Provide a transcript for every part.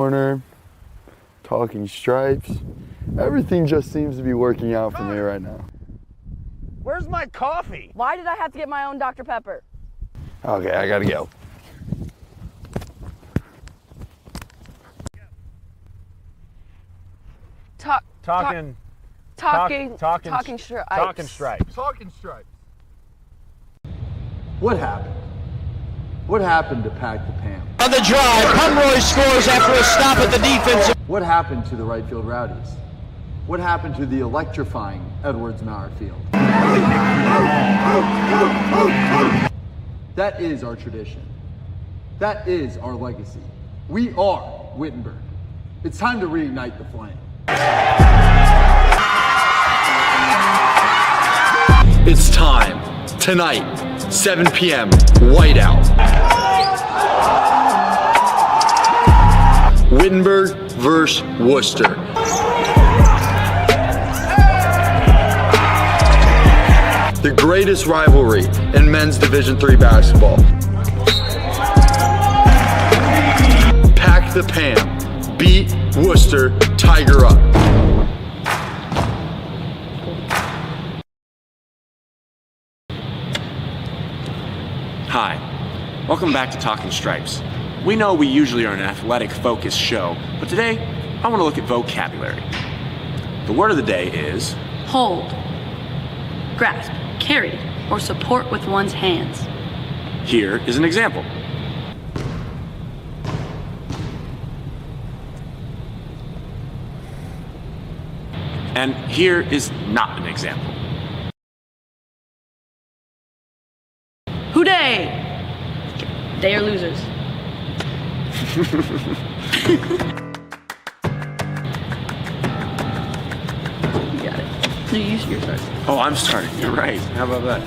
corner, talking stripes. Everything just seems to be working out for me right now. Where's my coffee? Why did I have to get my own Dr. Pepper? Okay, I gotta go. Talking stripes. What happened? What happened to Pack the Pam? On the drive, Conroy scores after a stop at the defense. What happened to the right field Rowdies? What happened to the electrifying Edwards-Maurer Field? That is our tradition. That is our legacy. We are Wittenberg. It's time to reignite the flame. It's time. Tonight, 7 p.m., Whiteout. Wittenberg versus Wooster. The greatest rivalry in men's Division III basketball. Pack the Pam. Beat Wooster. Tiger up. Hi, welcome back to Talking Stripes. We know we usually are an athletic-focused show, but today I want to look at vocabulary. The word of the day is hold, grasp, carry, or support with one's hands. Here is an example. And here is not an example. Hooday! They are losers. You got it. No, you're starting. Oh, I'm starting. You're right. How about that?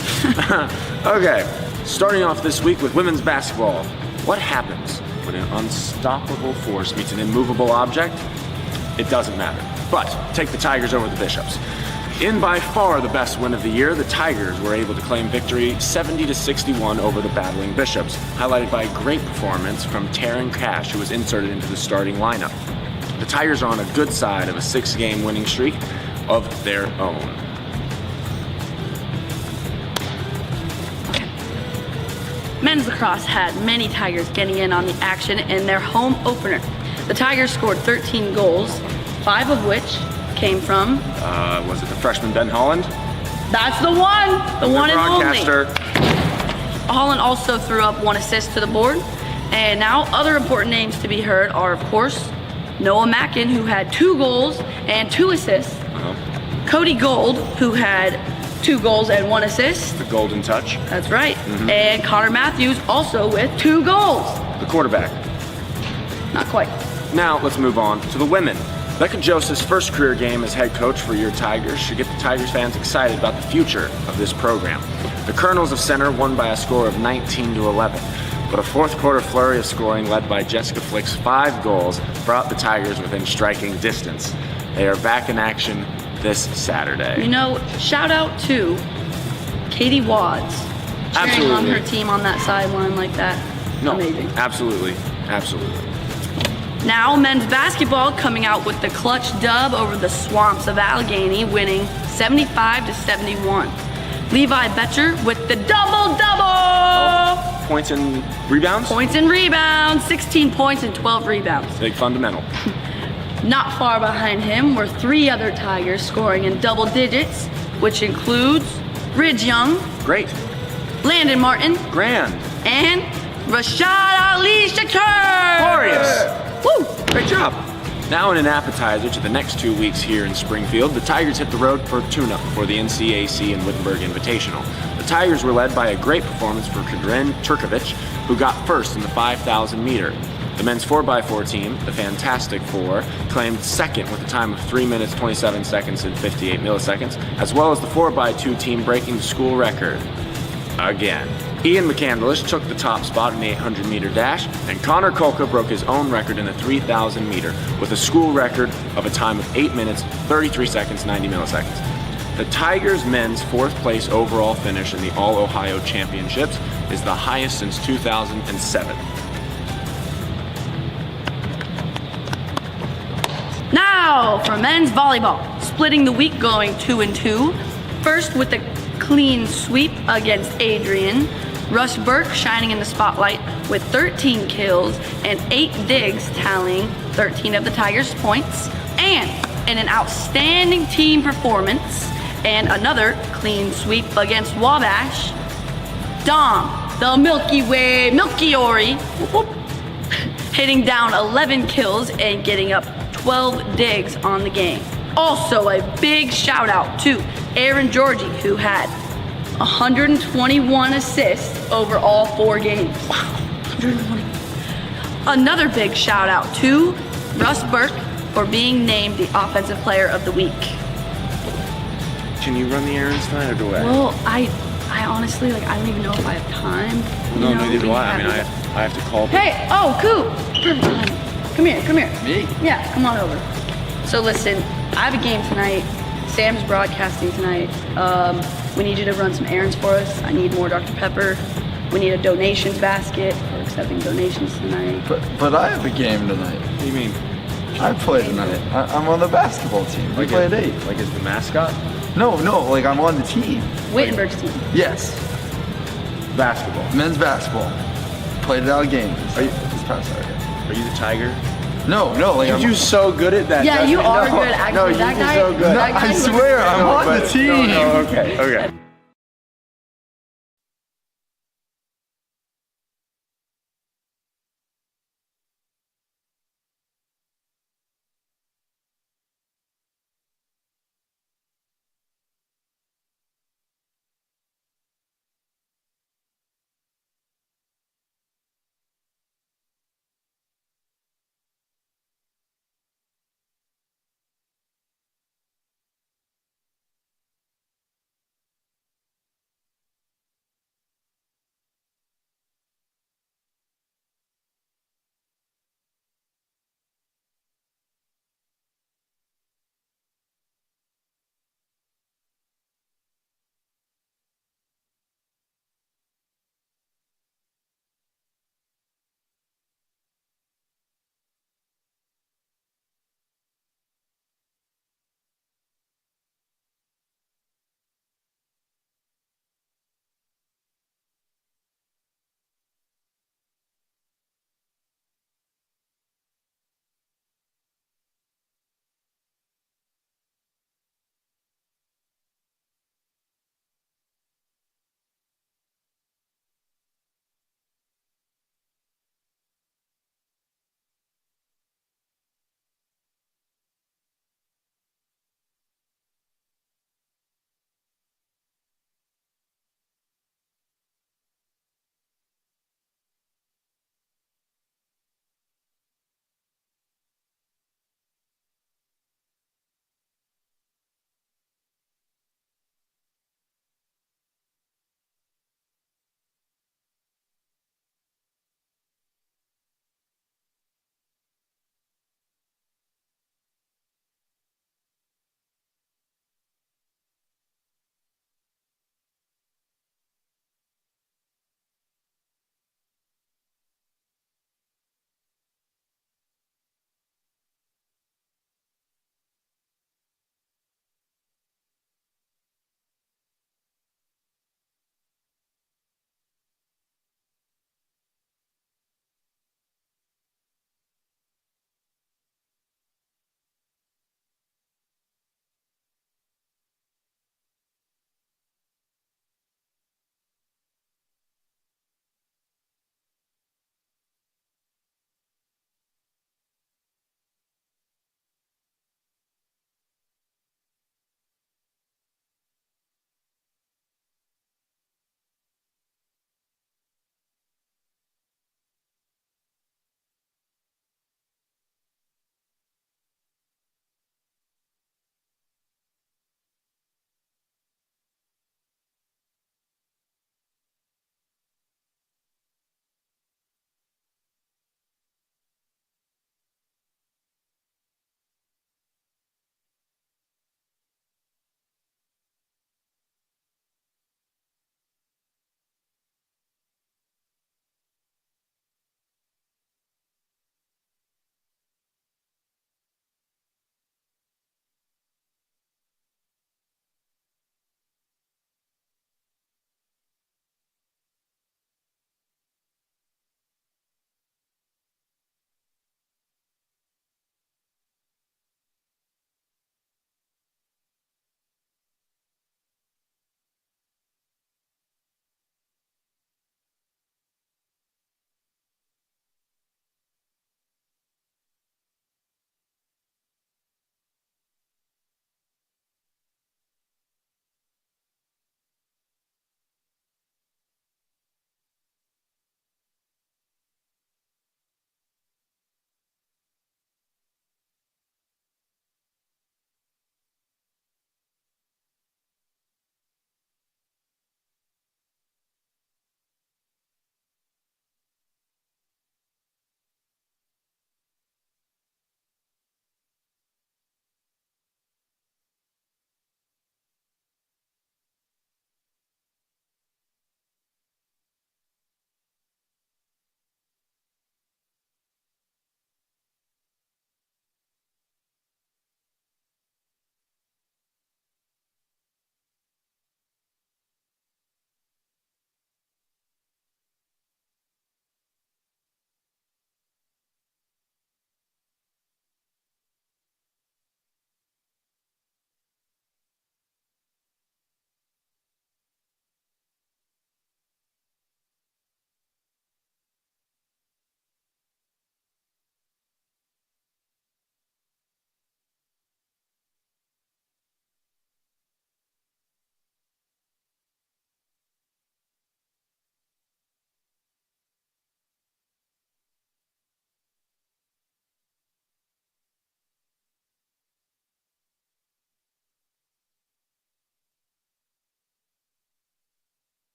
Okay, starting off this week with women's basketball. What happens when an unstoppable force meets an immovable object? It doesn't matter. But take the Tigers over the Bishops. In by far the best win of the year, the Tigers were able to claim victory 70-61 over the battling Bishops, highlighted by a great performance from Taryn Cash, who was inserted into the starting lineup. The Tigers are on a good side of a 6-game winning streak of their own. Men's lacrosse had many Tigers getting in on the action in their home opener. The Tigers scored 13 goals, 5 of which came from... Was it the freshman Ben Holland? That's the one! The one and only. Broadcaster. Holland also threw up 1 assist to the board. And now other important names to be heard are, of course, Noah Mackin, who had 2 goals and 2 assists. Cody Gold, who had 2 goals and 1 assist. The golden touch. That's right. And Connor Matthews also with 2 goals. The quarterback. Not quite. Now let's move on to the women. Becca Joseph's first career game as head coach for your Tigers should get the Tigers fans excited about the future of this program. The Colonels of Center won by a score of 19-11, but a fourth quarter flurry of scoring led by Jessica Flick's 5 goals brought the Tigers within striking distance. They are back in action this Saturday. You know, shout out to Katie Wads cheering on her team on that sideline like that. No, amazing. Absolutely. Now, men's basketball coming out with the clutch dub over the Swamps of Allegheny, winning 75-71. Levi Betcher with the double-double! Points and rebounds? Points and rebounds, 16 points and 12 rebounds. Big fundamental. Not far behind him were 3 other Tigers scoring in double digits, which includes Ridge Young. Great. Landon Martin. Grand. And Rashad Ali Shakur. Glorious. Woo! Great job. Now in an appetizer to the next 2 weeks here in Springfield, the Tigers hit the road for tune-up for the NCAC and Wittenberg Invitational. The Tigers were led by a great performance for Kadrin Turkovic, who got first in the 5,000 meter. The men's 4x4 team, the Fantastic Four, claimed second with a time of 3 minutes, 27 seconds, and 58 milliseconds, as well as the 4x2 team breaking the school record again. Ian McCandless took the top spot in the 800-meter dash, and Connor Kolka broke his own record in the 3,000 meter with a school record of a time of 8 minutes, 33 seconds, 90 milliseconds. The Tigers' men's 4th place overall finish in the All-Ohio Championships is the highest since 2007. Now for men's volleyball, splitting the week going 2-2. First with a clean sweep against Adrian. Russ Burke shining in the spotlight with 13 kills and 8 digs, tallying 13 of the Tigers' points. And in an outstanding team performance and another clean sweep against Wabash, Dom, the Milky Way, Milky Ori, hitting down 11 kills and getting up 12 digs on the game. Also a big shout out to Aaron Georgie, who had 121 assists over all 4 games. Wow, 120. Another big shout out to Russ Burke for being named the Offensive Player of the Week. Can you run the errands tonight or do I? Well, I honestly, like, I don't even know if I have time. No, You know, neither do we I. I have mean, to- I have to call. Hey, oh, Coop. Perfect time. Come here, come here. Me? Yeah, come on over. So listen, I have a game tonight. Sam's broadcasting tonight. We need you to run some errands for us. I need more Dr. Pepper. We need a donations basket. We're accepting donations tonight. But I have a game tonight. What do you mean? I play tonight. I'm on the basketball team. We play at 8. Like, as the mascot? No, like I'm on the team. Wittenberg's team. Yes, Basketball. men's basketball. Played it out game. Are you- this past Saturday? Are you the Tiger? No, like I'm. You're so good at that. Yeah, you Justin. are No, good. Actually, no, that you're guy. so good. No, that guy I swear I'm on the team. No, okay.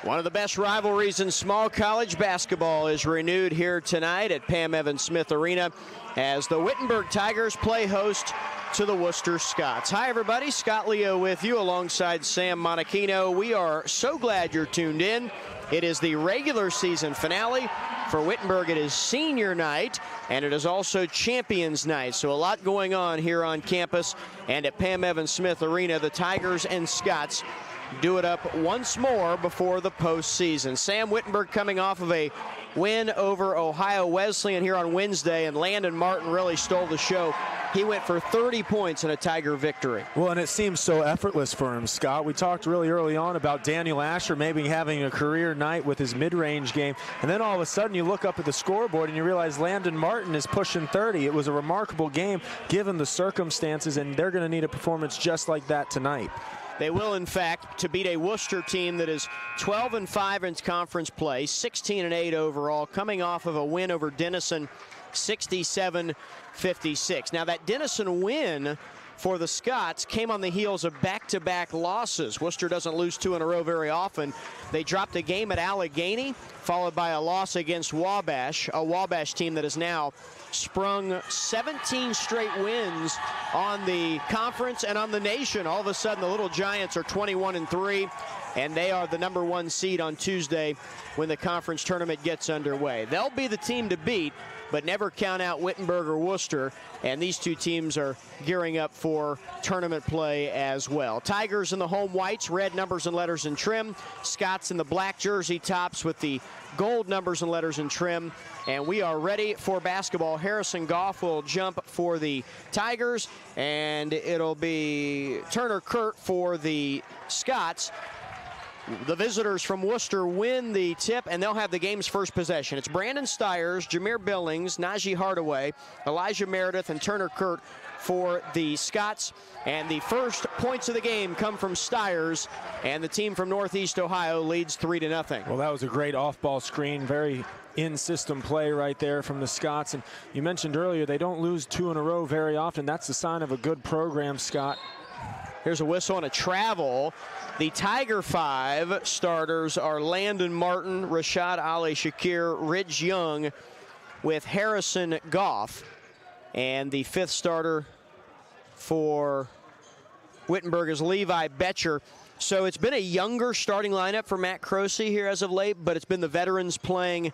One of the best rivalries in small college basketball is renewed here tonight at Pam Evans Smith Arena as the Wittenberg Tigers play host to the Wooster Scots. Hi everybody, Scott Leo with you alongside Sam Monachino. We are so glad you're tuned in. It is the regular season finale. For Wittenberg, it is senior night, and it is also Champions Night. So a lot going on here on campus and at Pam Evans Smith Arena. The Tigers and Scots do it up once more before the postseason. Sam, Wittenberg coming off of a win over Ohio Wesleyan here on Wednesday, and Landon Martin really stole the show. He went for 30 points in a Tiger victory. Well, and it seems so effortless for him, Scott. We talked really early on about Daniel Asher maybe having a career night with his mid-range game, and then all of a sudden you look up at the scoreboard and you realize Landon Martin is pushing 30. It was a remarkable game given the circumstances, and they're going to need a performance just like that tonight. They will, in fact, to beat a Wooster team that is 12-5 in conference play, 16-8 overall, coming off of a win over Denison, 67-56. Now, that Denison win for the Scots came on the heels of back-to-back losses. Wooster doesn't lose two in a row very often. They dropped a game at Allegheny, followed by a loss against Wabash, a Wabash team that has now sprung 17 straight wins on the conference and on the nation. All of a sudden, the Little Giants are 21-3, and they are the number one seed on Tuesday when the conference tournament gets underway. They'll be the team to beat, but never count out Wittenberg or Wooster, and these two teams are gearing up for tournament play as well. Tigers in the home whites, red numbers and letters and trim. Scots in the black jersey tops with the gold numbers and letters and trim. And we are ready for basketball. Harrison Goff will jump for the Tigers, and it'll be Turner Kurt for the Scots. The visitors from Wooster win the tip, and they'll have the game's first possession. It's Brandon Stiers, Jameer Billings, Najee Hardaway, Elijah Meredith, and Turner Kurt for the Scots. And the first points of the game come from Stiers, and the team from Northeast Ohio leads 3-0. Well, that was a great off-ball screen, very in-system play right there from the Scots. And you mentioned earlier they don't lose two in a row very often. That's the sign of a good program, Scott. Here's a whistle and a travel. The Tiger 5 starters are Landon Martin, Rashad Ali Shakir, Ridge Young with Harrison Goff. And the fifth starter for Wittenberg is Levi Betcher. So it's been a younger starting lineup for Matt Croce here as of late, but it's been the veterans playing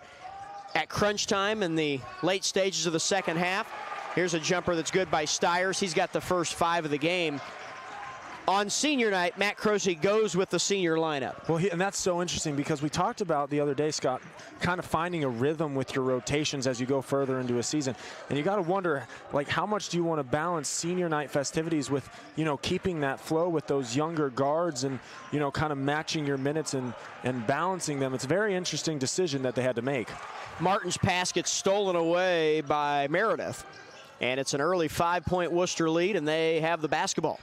at crunch time in the late stages of the second half. Here's a jumper that's good by Stiers. He's got the first 5 of the game. On senior night, Matt Croce goes with the senior lineup. Well, and that's so interesting because we talked about the other day, Scott, kind of finding a rhythm with your rotations as you go further into a season. And you got to wonder, like, how much do you want to balance senior night festivities with, you know, keeping that flow with those younger guards and, you know, kind of matching your minutes and balancing them. It's a very interesting decision that they had to make. Martin's pass gets stolen away by Meredith. And it's an early 5-point Wooster lead, and they have the basketball.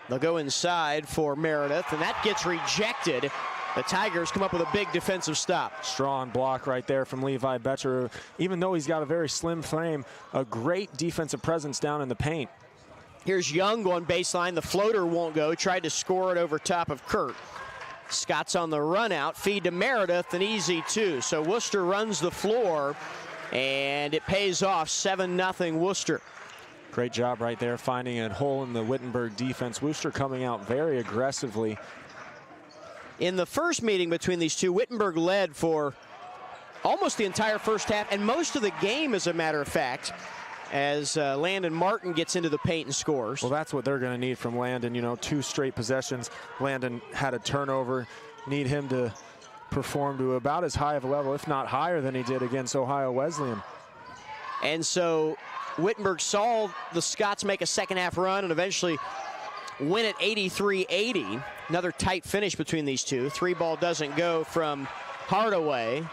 They'll go inside for Meredith, and that gets rejected. The Tigers come up with a big defensive stop. Strong block right there from Levi Betcher. Even though he's got a very slim frame, a great defensive presence down in the paint. Here's Young going baseline. The floater won't go. Tried to score it over top of Kurt. Scott's on the run out. Feed to Meredith, an easy 2. So Wooster runs the floor, and it pays off. 7-0 Wooster. Great job right there, finding a hole in the Wittenberg defense. Wooster coming out very aggressively. In the first meeting between these two, Wittenberg led for almost the entire first half, and most of the game, as a matter of fact, as Landon Martin gets into the paint and scores. Well, that's what they're going to need from Landon. You know, 2 straight possessions. Landon had a turnover. Need him to perform to about as high of a level, if not higher than he did against Ohio Wesleyan. And so Wittenberg saw the Scots make a second half run and eventually win at 83-80. Another tight finish between these two. 3-ball doesn't go from Hardaway.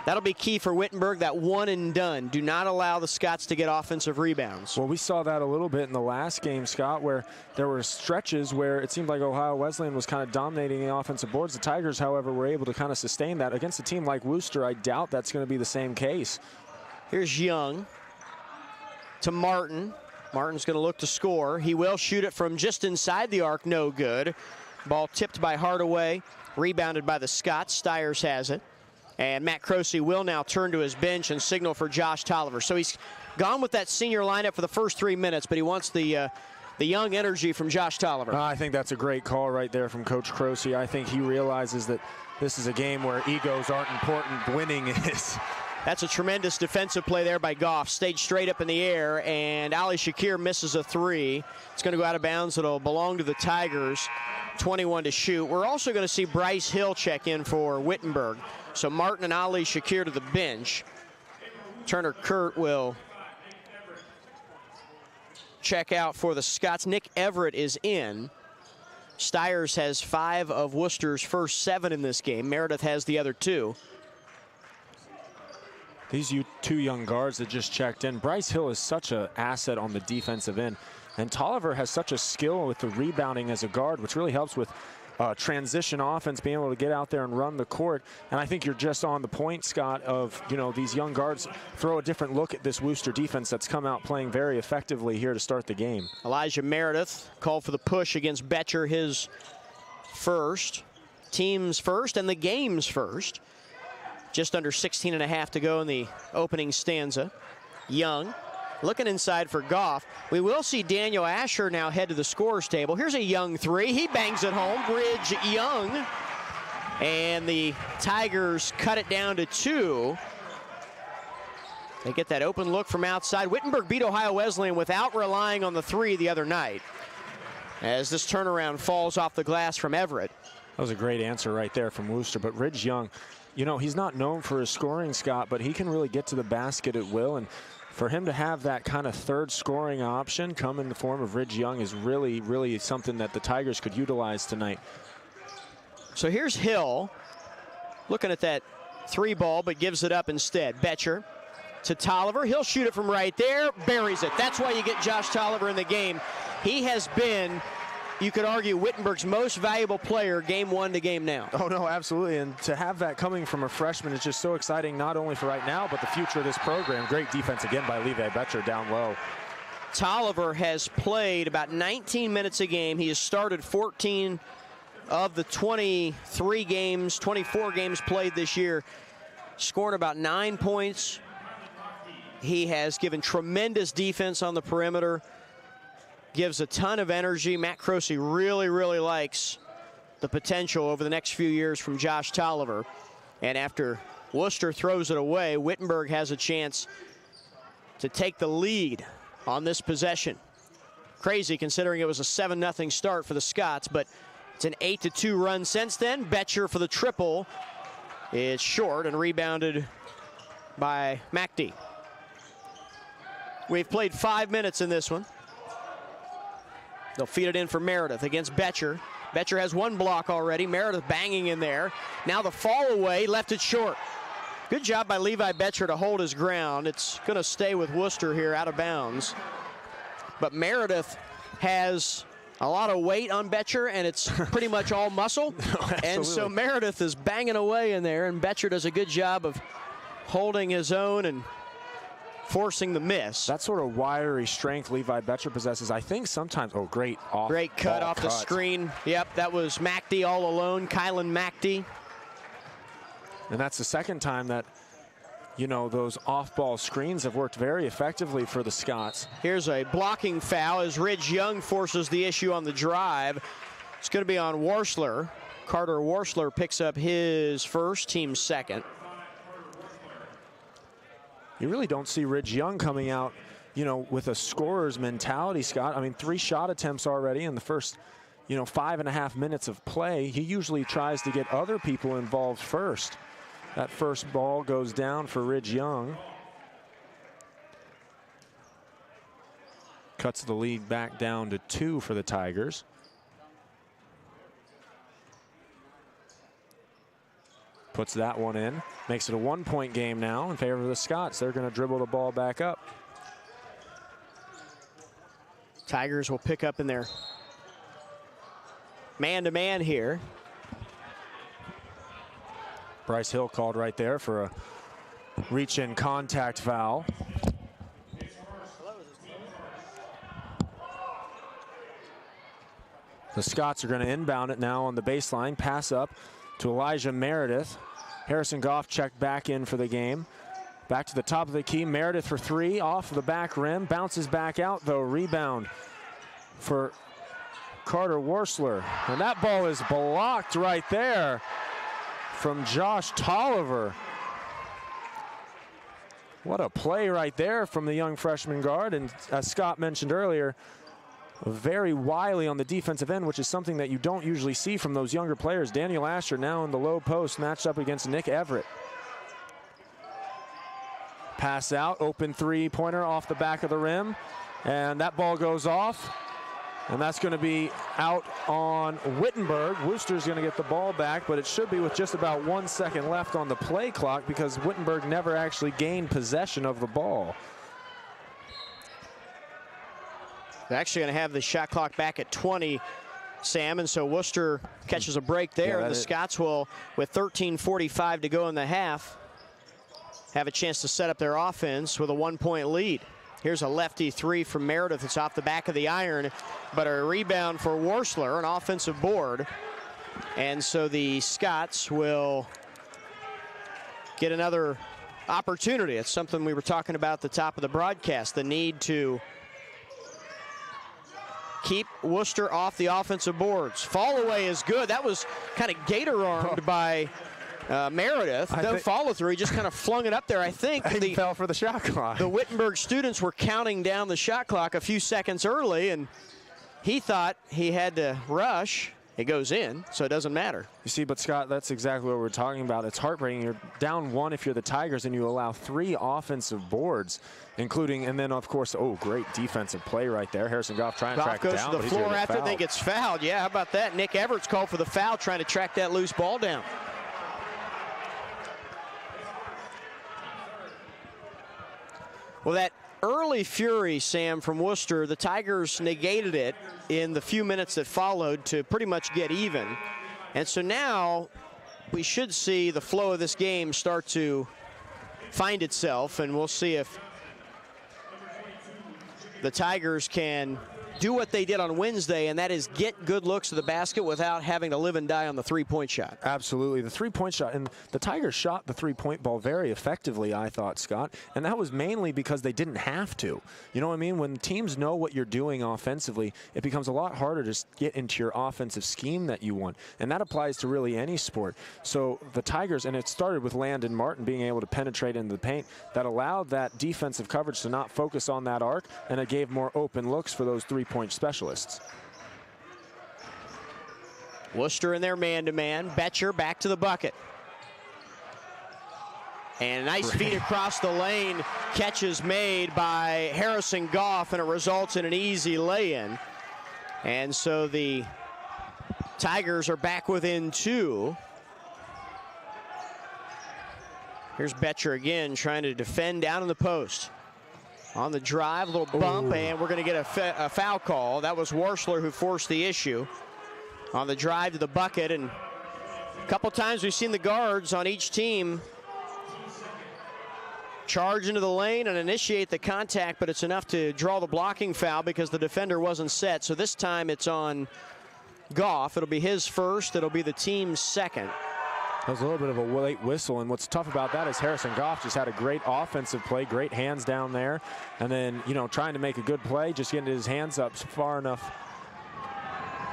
That'll be key for Wittenberg, that one and done. Do not allow the Scots to get offensive rebounds. Well, we saw that a little bit in the last game, Scott, where there were stretches where it seemed like Ohio Wesleyan was kind of dominating the offensive boards. The Tigers, however, were able to kind of sustain that. Against a team like Wooster, I doubt that's going to be the same case. Here's Young to Martin. Martin's going to look to score. He will shoot it from just inside the arc, no good. Ball tipped by Hardaway, rebounded by the Scots. Stiers has it. And Matt Croce will now turn to his bench and signal for Josh Tolliver. So he's gone with that senior lineup for the first 3 minutes, but he wants the young energy from Josh Tolliver. I think that's a great call right there from Coach Croce. I think he realizes that this is a game where egos aren't important. Winning is. That's a tremendous defensive play there by Goff. Stayed straight up in the air, and Ali Shakir misses a three. It's going to go out of bounds. It'll belong to the Tigers. 21 to shoot. We're also going to see Bryce Hill check in for Wittenberg. So Martin and Ali Shakir to the bench. Turner Kurt will check out for the Scots. Nick Everett is in. Stiers has 5 of Worcester's first 7 in this game. Meredith has the other 2. These two young guards that just checked in. Bryce Hill is such an asset on the defensive end. And Tolliver has such a skill with the rebounding as a guard, which really helps with transition offense, being able to get out there and run the court. And I think you're just on the point, Scott, of, you know, these young guards throw a different look at this Wooster defense that's come out playing very effectively here to start the game. Elijah Meredith called for the push against Betcher, his first, team's first, and the game's first. Just under 16 and a half to go in the opening stanza. Young looking inside for Goff. We will see Daniel Asher now head to the scorer's table. Here's a Young three. He bangs it home. Bridge Young. And the Tigers cut it down to 2. They get that open look from outside. Wittenberg beat Ohio Wesleyan without relying on the 3 the other night, as this turnaround falls off the glass from Everett. That was a great answer right there from Wooster. But Ridge Young, you know, he's not known for his scoring, Scott, but he can really get to the basket at will. And for him to have that kind of third scoring option come in the form of Ridge Young is really, really something that the Tigers could utilize tonight. So here's Hill looking at that 3 ball, but gives it up instead. Betcher to Tolliver. He'll shoot it from right there, buries it. That's why you get Josh Tolliver in the game. He has been, you could argue, Wittenberg's most valuable player game 1 to game now. Oh, no, absolutely. And to have that coming from a freshman is just so exciting, not only for right now, but the future of this program. Great defense again by Levi Betcher down low. Tolliver has played about 19 minutes a game. He has started 14 of the 23 games, 24 games played this year, scored about 9 points. He has given tremendous defense on the perimeter, gives a ton of energy. Matt Croce really, really likes the potential over the next few years from Josh Tolliver. And after Wooster throws it away, Wittenberg has a chance to take the lead on this possession. Crazy considering it was a 7-0 start for the Scots, but it's an 8-2 run since then. Betcher for the triple is short and rebounded by McD. We've played 5 minutes in this one. They'll feed it in for Meredith against Betcher. Betcher has 1 block already. Meredith banging in there. Now the fall away, left it short. Good job by Levi Betcher to hold his ground. It's going to stay with Wooster here out of bounds. But Meredith has a lot of weight on Betcher, and it's pretty much all muscle. And so Meredith is banging away in there, and Betcher does a good job of holding his own and forcing the miss. That sort of wiry strength Levi Betcher possesses, I think sometimes, oh, great cut off the screen. Yep, that was McD all alone, Kylan McD. And that's the second time that, you know, those off-ball screens have worked very effectively for the Scots. Here's a blocking foul as Ridge Young forces the issue on the drive. It's going to be on Warsler. Carter Warsler picks up his first, team's second. You really don't see Ridge Young coming out, you know, with a scorer's mentality, Scott. I mean, 3 shot attempts already in the first, you know, 5.5 minutes of play. He usually tries to get other people involved first. That first ball goes down for Ridge Young. Cuts the lead back down to 2 for the Tigers. Puts that one in. Makes it a 1-point game now in favor of the Scots. They're going to dribble the ball back up. Tigers will pick up in their man-to-man here. Bryce Hill called right there for a reach-in contact foul. The Scots are going to inbound it now on the baseline. Pass up to Elijah Meredith. Harrison Goff checked back in for the game. Back to the top of the key. Meredith for three off the back rim. Bounces back out though. Rebound for Carter Worsler. And that ball is blocked right there from Josh Tolliver. What a play right there from the young freshman guard. And as Scott mentioned earlier, very wily on the defensive end, which is something that you don't usually see from those younger players. Daniel Asher now in the low post, matched up against Nick Everett. Pass out, open three-pointer off the back of the rim, and that ball goes off, and that's going to be out on Wittenberg. Wooster's going to get the ball back, but it should be with just about 1 second left on the play clock because Wittenberg never actually gained possession of the ball. They're actually going to have the shot clock back at 20, Sam, and so Wooster catches a break there, and the Scots will, with 13:45 to go in the half, have a chance to set up their offense with a 1-point lead. Here's a lefty three from Meredith. It's off the back of the iron, but a rebound for Worsler, an offensive board. And so the Scots will get another opportunity. It's something we were talking about at the top of the broadcast, the need to keep Wooster off the offensive boards. Fall away is good. That was kind of gator-armed by Meredith. No follow through. He just kind of flung it up there. I think he fell for the shot clock. The Wittenberg students were counting down the shot clock a few seconds early, and he thought he had to rush. It goes in, so it doesn't matter. You see, but Scott, that's exactly what we're talking about. It's heartbreaking. You're down one if you're the Tigers, and you allow 3 offensive boards, including, and then, of course, oh, great defensive play right there. Harrison Goff trying to track it down. Goff goes to the floor after they gets fouled. Yeah, how about that? Nick Everett's called for the foul, trying to track that loose ball down. Well, that early fury, Sam, from Wooster, the Tigers negated it in the few minutes that followed to pretty much get even. And so now we should see the flow of this game start to find itself, and we'll see if the Tigers can do what they did on Wednesday, and that is get good looks to the basket without having to live and die on the three-point shot. Absolutely. The three-point shot, and the Tigers shot the three-point ball very effectively, I thought, Scott, and that was mainly because they didn't have to. You know what I mean? When teams know what you're doing offensively, it becomes a lot harder to get into your offensive scheme that you want, and that applies to really any sport. So the Tigers, and it started with Landon Martin being able to penetrate into the paint, that allowed that defensive coverage to not focus on that arc, and it gave more open looks for those three-point specialists. Wooster in their man-to-man. Betcher back to the bucket. And a nice feed across the lane. Catch is made by Harrison Goff, and it results in an easy lay-in. And so the Tigers are back within 2. Here's Betcher again trying to defend down in the post. On the drive, a little bump, and we're going to get a foul call. That was Worsler who forced the issue on the drive to the bucket. And a couple times we've seen the guards on each team charge into the lane and initiate the contact, but it's enough to draw the blocking foul because the defender wasn't set. So this time it's on Goff. It'll be his first. It'll be the team's second. That was a little bit of a late whistle, and what's tough about that is Harrison Goff just had a great offensive play, great hands down there, and then, you know, trying to make a good play, just getting his hands up far enough.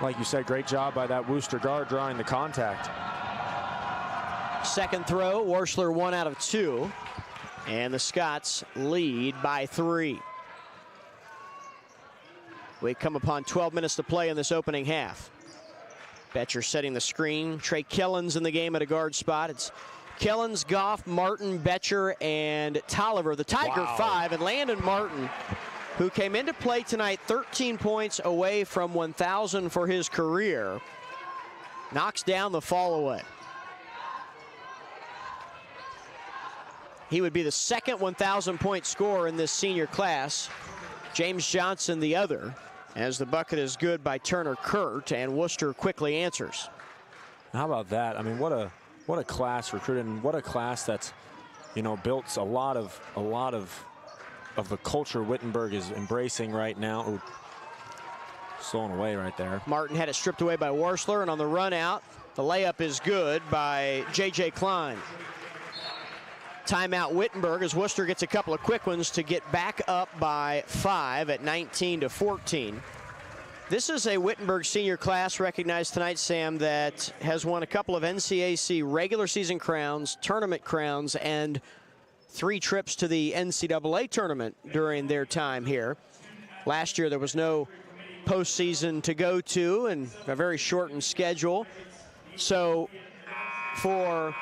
Like you said, great job by that Wooster guard drawing the contact. Second throw, Worsler 1 out of 2, and the Scots lead by 3. We come upon 12 minutes to play in this opening half. Betcher setting the screen. Trey Killens in the game at a guard spot. It's Killens, Goff, Martin, Betcher, and Tolliver. The Tiger 5, and Landon Martin, who came into play tonight 13 points away from 1,000 for his career, knocks down the fall away. He would be the second 1,000-point scorer in this senior class. James Johnson the other, as the bucket is good by Turner Kurt, and Wooster quickly answers. How about that? I mean, what a class recruit, and what a class that's, you know, built a lot of the culture Wittenberg is embracing right now. Ooh. Stolen away right there. Martin had it stripped away by Worsler, and on the run out, the layup is good by J.J. Klein. Timeout Wittenberg as Wooster gets a couple of quick ones to get back up by 5 at 19-14. This is a Wittenberg senior class recognized tonight, Sam, that has won a couple of NCAC regular season crowns, tournament crowns, and 3 trips to the NCAA tournament during their time here. Last year there was no postseason to go to and a very shortened schedule. So for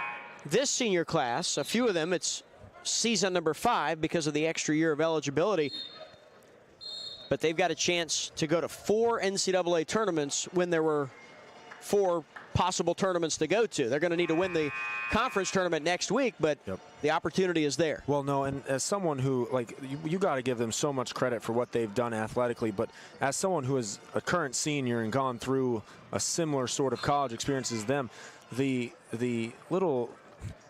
this senior class, a few of them, it's season number 5 because of the extra year of eligibility. But they've got a chance to go to 4 NCAA tournaments when there were 4 possible tournaments to go to. They're going to need to win the conference tournament next week, but the opportunity is there. Well, no, and as someone who, like, you got to give them so much credit for what they've done athletically, but as someone who is a current senior and gone through a similar sort of college experience as them, the little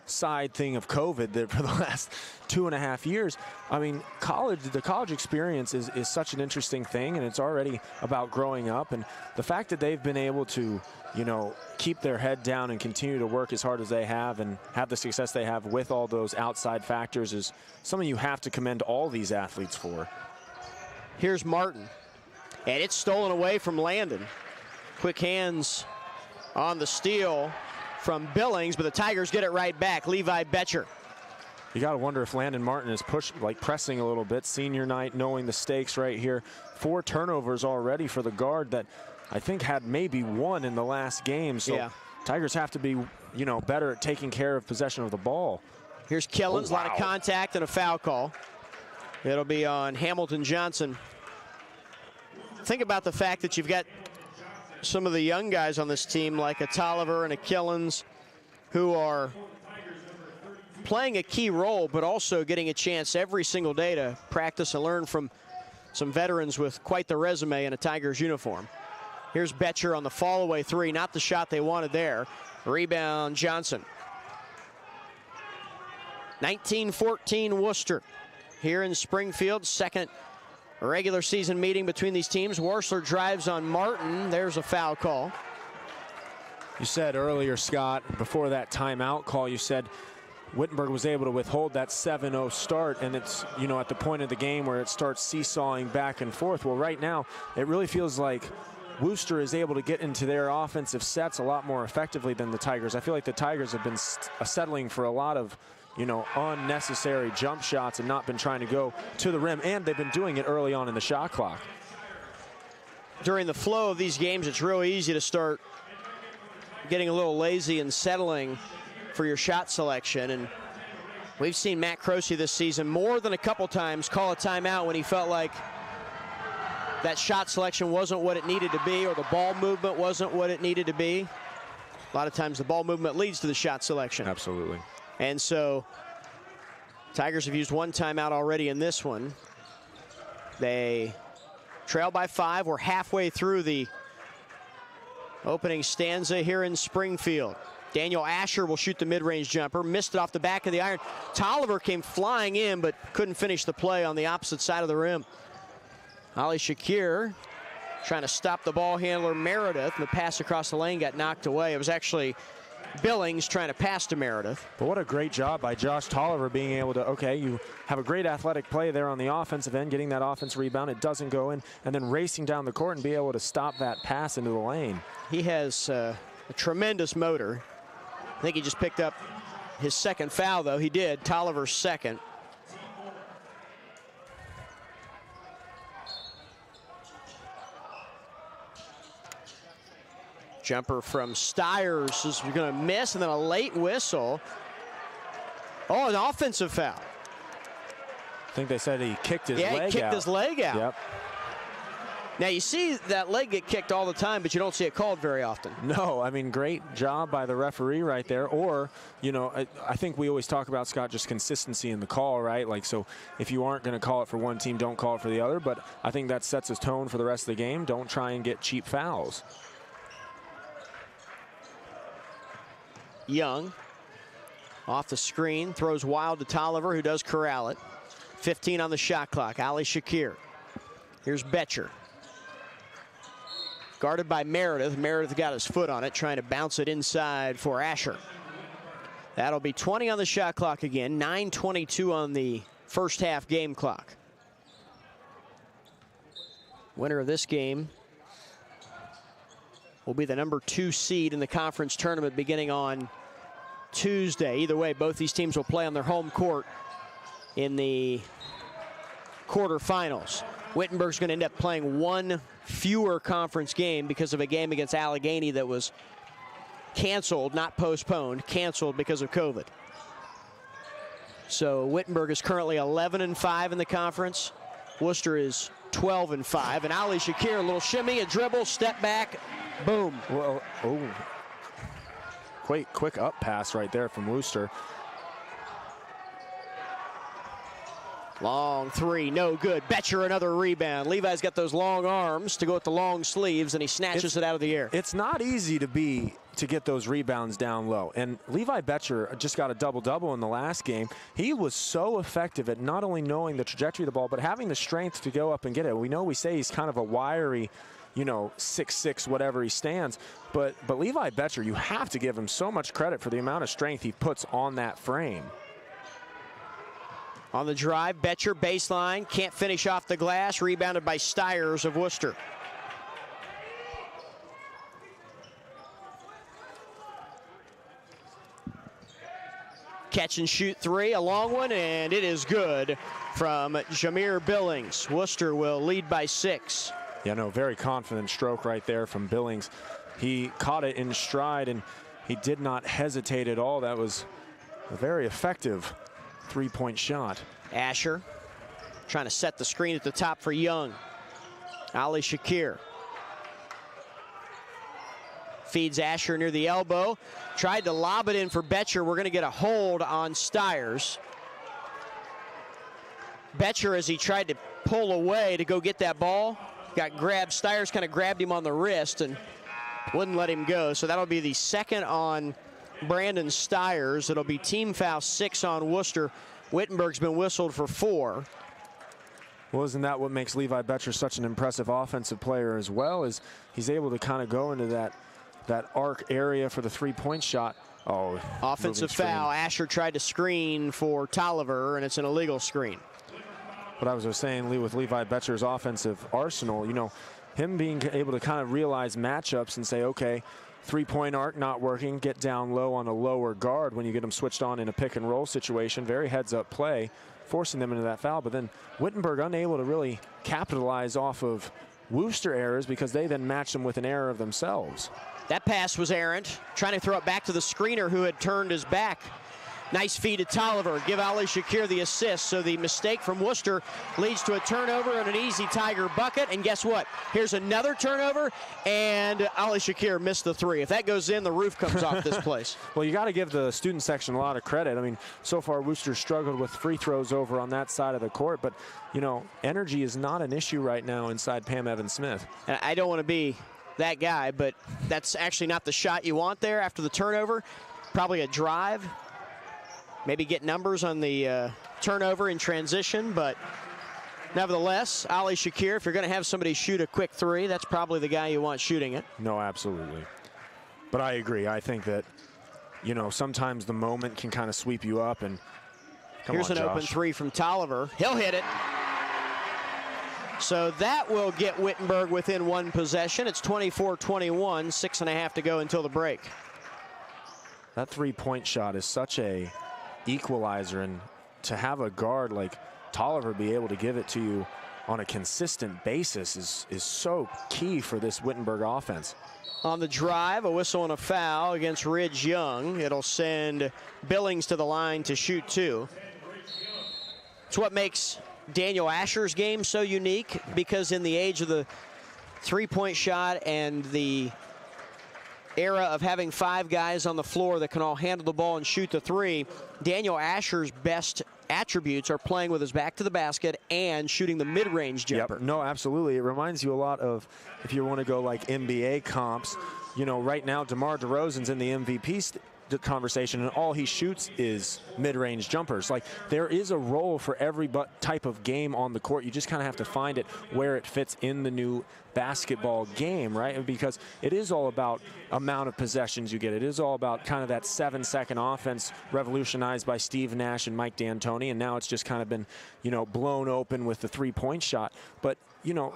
side thing of COVID that for the last 2.5 years, I mean, the college experience is such an interesting thing, and it's already about growing up. And the fact that they've been able to, you know, keep their head down and continue to work as hard as they have and have the success they have with all those outside factors is something you have to commend all these athletes for. Here's Martin, and it's stolen away from Landon. Quick hands on the steal from Billings, but the Tigers get it right back. Levi Betcher. You got to wonder if Landon Martin is pressing a little bit. Senior night, knowing the stakes right here. 4 turnovers already for the guard that I think had maybe 1 in the last game. So yeah. Tigers have to be, you know, better at taking care of possession of the ball. Here's Killens, a lot of contact and a foul call. It'll be on Hamilton Johnson. Think about the fact that you've got some of the young guys on this team like a Tolliver and a Killens who are playing a key role, but also getting a chance every single day to practice and learn from some veterans with quite the resume in a Tigers uniform. Here's Betcher on the fall-away 3, not the shot they wanted there. Rebound Johnson. 19-14 Wooster here in Springfield. Second regular season meeting between these teams. Worsler drives on Martin. There's a foul call. You said earlier, Scott, before that timeout call, you said Wittenberg was able to withhold that 7-0 start, and it's, you know, at the point of the game where it starts seesawing back and forth. Well, right now, it really feels like Wooster is able to get into their offensive sets a lot more effectively than the Tigers. I feel like the Tigers have been settling for a lot of, you know, unnecessary jump shots and not been trying to go to the rim, and they've been doing it early on in the shot clock. During the flow of these games, it's real easy to start getting a little lazy and settling for your shot selection. And we've seen Matt Croce this season more than a couple times call a timeout when he felt like that shot selection wasn't what it needed to be, or the ball movement wasn't what it needed to be. A lot of times the ball movement leads to the shot selection. Absolutely. And so Tigers have used 1 timeout already in this one. They trail by 5. We're halfway through the opening stanza here in Springfield. Daniel Asher will shoot the mid-range jumper. Missed it off the back of the iron. Tolliver came flying in, but couldn't finish the play on the opposite side of the rim. Ali Shakir trying to stop the ball handler Meredith, and the pass across the lane got knocked away. It was actually Billings trying to pass to Meredith. But what a great job by Josh Tolliver being able to, okay, you have a great athletic play there on the offensive end, getting that offense rebound, it doesn't go in, and then racing down the court and be able to stop that pass into the lane. He has a tremendous motor. I think he just picked up his 2nd foul, though. He did, Tolliver's 2nd. Jumper from Stiers is going to miss, and then a late whistle. Oh, an offensive foul. I think they said he kicked his leg out. Yeah, he kicked his leg out. Yep. Now, you see that leg get kicked all the time, but you don't see it called very often. No, I mean, great job by the referee right there. Or, you know, I think we always talk about, Scott, just consistency in the call, right? Like, so if you aren't going to call it for one team, don't call it for the other. But I think that sets a tone for the rest of the game. Don't try and get cheap fouls. Young off the screen, throws wild to Tolliver, who does corral it. 15 on the shot clock. Ali Shakir. Here's Betcher. Guarded by Meredith. Meredith got his foot on it, trying to bounce it inside for Asher. That'll be 20 on the shot clock again. 9:22 on the first half game clock. Winner of this game will be the number 2 seed in the conference tournament beginning on Tuesday. Either way, both these teams will play on their home court in the quarterfinals. Wittenberg's going to end up playing one fewer conference game because of a game against Allegheny that was canceled, not postponed, canceled because of COVID. So Wittenberg is currently 11-5 in the conference. Wooster is 12-5. And Ali Shakir, a little shimmy, a dribble, step back, boom. Well, oh. Quick up pass right there from Wooster. Long three, no good. Betcher another rebound. Levi's got those long arms to go with the long sleeves, and he snatches it out of the air. It's not easy to get those rebounds down low. And Levi Betcher just got a double-double in the last game. He was so effective at not only knowing the trajectory of the ball, but having the strength to go up and get it. We say he's kind of a wiry, 6'6", whatever he stands. But Levi Betcher, you have to give him so much credit for the amount of strength he puts on that frame. On the drive, Betcher baseline, can't finish off the glass, rebounded by Stiers of Wooster. Catch and shoot three, a long one, and it is good from Jameer Billings. Wooster will lead by 6. Yeah, no, very confident stroke right there from Billings. He caught it in stride, and he did not hesitate at all. That was a very effective three-point shot. Asher trying to set the screen at the top for Young. Ali Shakir feeds Asher near the elbow. Tried to lob it in for Betcher. We're going to get a hold on Stiers. Betcher, as he tried to pull away to go get that ball, got grabbed. Stiers kind of grabbed him on the wrist and wouldn't let him go. So that'll be the second on Brandon Stiers. It'll be team foul 6 on Wooster. Wittenberg's been whistled for 4. Well, isn't that what makes Levi Betcher such an impressive offensive player as well? Is he's able to kind of go into that arc area for the three-point shot. Oh, offensive foul. Asher tried to screen for Tolliver, and it's an illegal screen. But I was saying, Lee, with Levi Betcher's offensive arsenal, him being able to kind of realize matchups and say, okay, three-point arc not working, get down low on a lower guard when you get them switched on in a pick-and-roll situation, very heads-up play, forcing them into that foul. But then Wittenberg unable to really capitalize off of Wooster errors because they then match them with an error of themselves. That pass was errant, trying to throw it back to the screener who had turned his back. Nice feed to Tolliver, give Ali Shakir the assist. So the mistake from Wooster leads to a turnover and an easy Tiger bucket. And guess what? Here's another turnover, and Ali Shakir missed the 3. If that goes in, the roof comes off this place. Well, you got to give the student section a lot of credit. I mean, so far Wooster struggled with free throws over on that side of the court, but, energy is not an issue right now inside Pam Evans-Smith. And I don't want to be that guy, but that's actually not the shot you want there after the turnover. Probably a drive. Maybe get numbers on the turnover in transition, but nevertheless, Ali Shakir, if you're going to have somebody shoot a quick 3, that's probably the guy you want shooting it. No, absolutely. But I agree. I think that, sometimes the moment can kind of sweep you up. And here's an open 3 from Tolliver. He'll hit it. So that will get Wittenberg within 1 possession. It's 24-21, 6.5 to go until the break. That three-point shot is such a equalizer, and to have a guard like Tolliver be able to give it to you on a consistent basis is so key for this Wittenberg offense. On the drive, a whistle and a foul against Ridge Young. It'll send Billings to the line to shoot 2. It's what makes Daniel Asher's game so unique, because in the age of the three-point shot and the era of having 5 guys on the floor that can all handle the ball and shoot the 3, Daniel Asher's best attributes are playing with his back to the basket and shooting the mid-range jumper. Yep. No, absolutely. It reminds you a lot of, if you want to go like NBA comps, right now DeMar DeRozan's in the MVP conversation, and all he shoots is mid-range jumpers. Like, there is a role for every type of game on the court. You just kind of have to find it where it fits in the new basketball game, right? Because it is all about amount of possessions you get. It is all about kind of that 7-second offense revolutionized by Steve Nash and Mike D'Antoni, and now it's just kind of been, you know, blown open with the three-point shot. But, you know,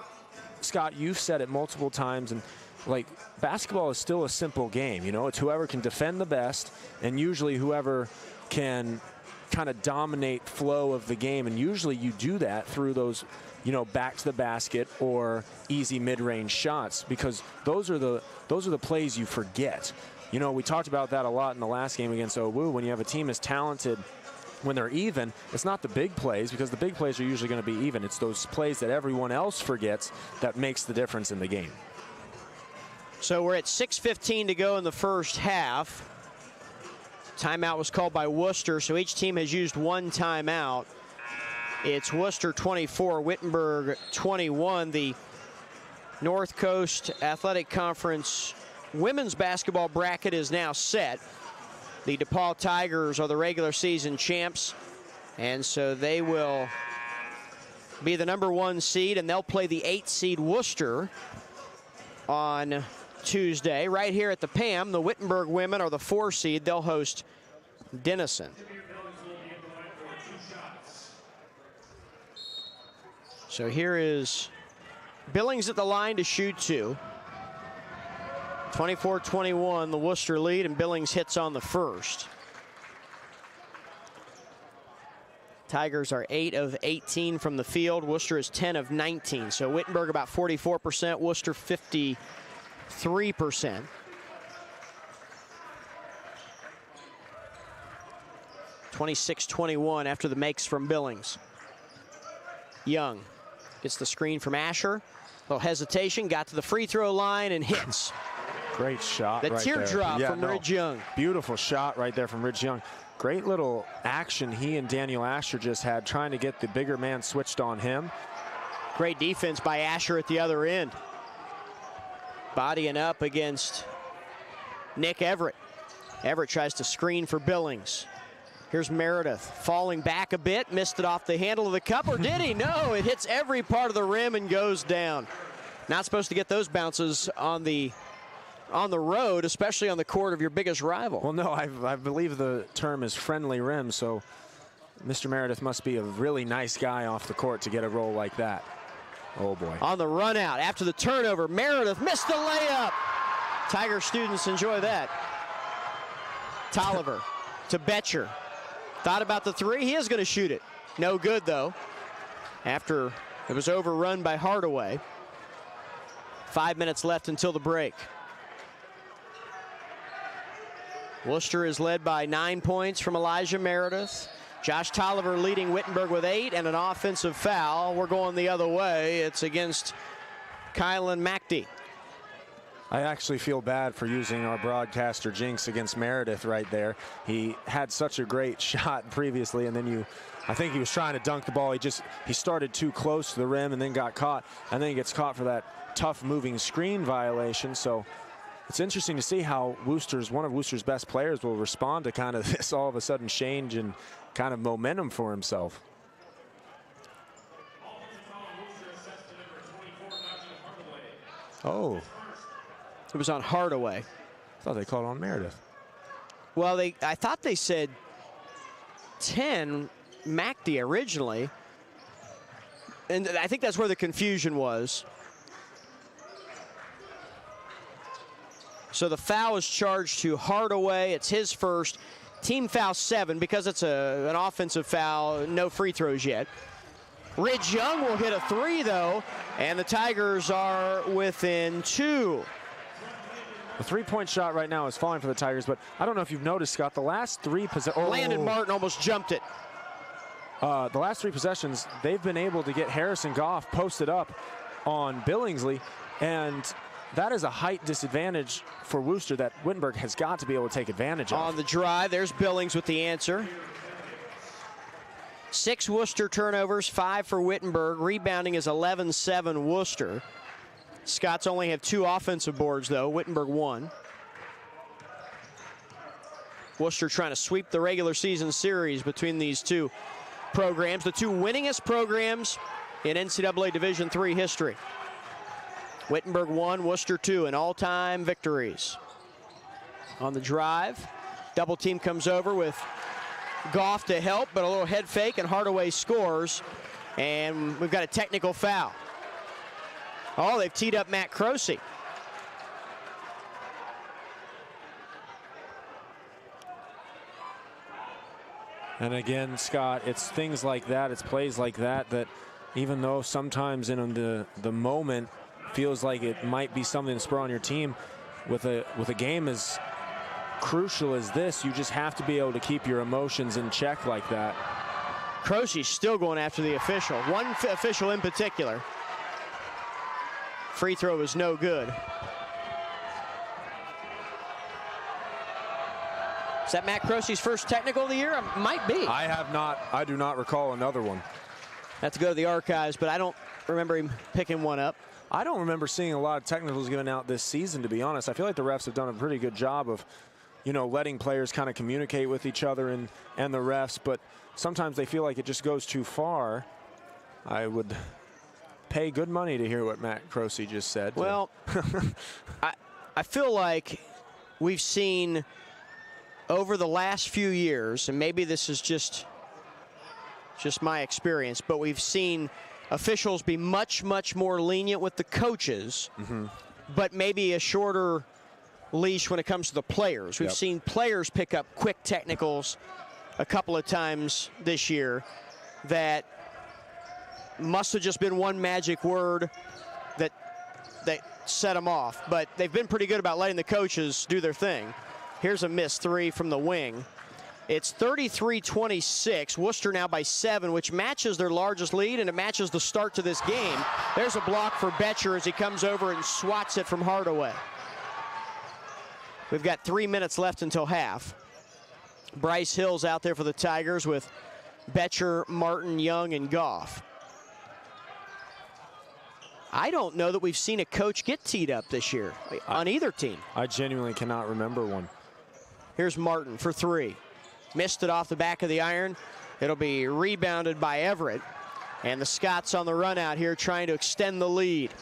Scott, you've said it multiple times, and like, basketball is still a simple game. You know, it's whoever can defend the best, and usually whoever can kind of dominate flow of the game. And usually you do that through those, you know, back to the basket or easy mid-range shots, because those are the plays you forget. You know, we talked about that a lot in the last game against OWU. When you have a team as talented, when they're even, it's not the big plays, because the big plays are usually going to be even. It's those plays that everyone else forgets that makes the difference in the game. So we're at 6:15 to go in the first half. Timeout was called by Wooster, so each team has used one timeout. It's Wooster 24, Wittenberg 21. The North Coast Athletic Conference women's basketball bracket is now set. The DePaul Tigers are the regular season champs, and so they will be the #1 seed, and they'll play the 8th seed Wooster on Tuesday. Right here at the PAM, the Wittenberg women are the 4 seed. They'll host Denison. So here is Billings at the line to shoot 2. 24-21, the Wooster lead, and Billings hits on the first. Tigers are 8 of 18 from the field. Wooster is 10 of 19. So Wittenberg about 44%, Wooster 53%. 26-21 after the makes from Billings. Young gets the screen from Asher. A little hesitation, got to the free throw line and hits. Great shot. The right teardrop there. from Ridge Young. Beautiful shot right there from Ridge Young. Great little action he and Daniel Asher just had, trying to get the bigger man switched on him. Great defense by Asher at the other end. Bodying up against Nick Everett. Everett tries to screen for Billings. Here's Meredith falling back a bit, missed it off the handle of the cup, or did he? No, it hits every part of the rim and goes down. Not supposed to get those bounces on the road, especially on the court of your biggest rival. Well, no, I believe the term is friendly rim, so Mr. Meredith must be a really nice guy off the court to get a roll like that. Oh, boy. On the run out, after the turnover, Meredith missed the layup. Tiger students enjoy that. Tolliver to Betcher. Thought about the three. He is going to shoot it. No good, though, after it was overrun by Hardaway. 5 minutes left until the break. Wooster is led by 9 points from Elijah Meredith. Josh Tolliver leading Wittenberg with 8, and an offensive foul. We're going the other way. It's against Kylan McD. I actually feel bad for using our broadcaster jinx against Meredith right there. He had such a great shot previously, and then I think he was trying to dunk the ball. He started too close to the rim and then got caught, and then he gets caught for that tough moving screen violation. So it's interesting to see how one of Wooster's best players will respond to kind of this all of a sudden change and kind of momentum for himself. Oh. It was on Hardaway. I thought they called on Meredith. Well, I thought they said 10 McD originally. And I think that's where the confusion was. So the foul is charged to Hardaway. It's his first. Team foul 7. Because it's an offensive foul, no free throws yet. Ridge Young will hit a 3, though, and the Tigers are within 2. The three-point shot right now is falling for the Tigers, but I don't know if you've noticed, Scott, the last 3 possessions. Landon Martin almost jumped it. The last 3 possessions, they've been able to get Harrison Goff posted up on Billingsley, and that is a height disadvantage for Wooster that Wittenberg has got to be able to take advantage of. On the drive, there's Billings with the answer. 6 Wooster turnovers, 5 for Wittenberg. Rebounding is 11-7 Wooster. Scots only have 2 offensive boards, though. Wittenberg 1. Wooster trying to sweep the regular season series between these two programs, the two winningest programs in NCAA Division III history. Wittenberg 1, Wooster 2 in all-time victories. On the drive, double team comes over with Goff to help, but a little head fake, and Hardaway scores. And we've got a technical foul. Oh, they've teed up Matt Croce. And again, Scott, it's things like that, it's plays like that, that even though sometimes in the moment feels like it might be something to spur on your team, with a game as crucial as this, you just have to be able to keep your emotions in check like that. Croce's still going after the official. One official in particular. Free throw is no good. Is that Matt Croce's first technical of the year? It might be. I do not recall another one. Have to go to the archives, but I don't remember him picking one up. I don't remember seeing a lot of technicals given out this season, to be honest. I feel like the refs have done a pretty good job of, you know, letting players kind of communicate with each other and the refs, but sometimes they feel like it just goes too far. I would pay good money to hear what Matt Croce just said. Well, I feel like we've seen over the last few years, and maybe this is just my experience, but we've seen officials be much, much more lenient with the coaches, but maybe a shorter leash when it comes to the players. We've seen players pick up quick technicals a couple of times this year that must have just been one magic word that set them off. But they've been pretty good about letting the coaches do their thing. Here's a missed three from the wing. It's 33-26. Wooster now by 7, which matches their largest lead, and it matches the start to this game. There's a block for Betcher as he comes over and swats it from Hardaway. We've got 3 minutes left until half. Bryce Hill's out there for the Tigers with Betcher, Martin, Young, and Goff. I don't know that we've seen a coach get teed up this year on either team. I genuinely cannot remember one. Here's Martin for 3. Missed it off the back of the iron. It'll be rebounded by Everett. And the Scots on the run out here trying to extend the lead.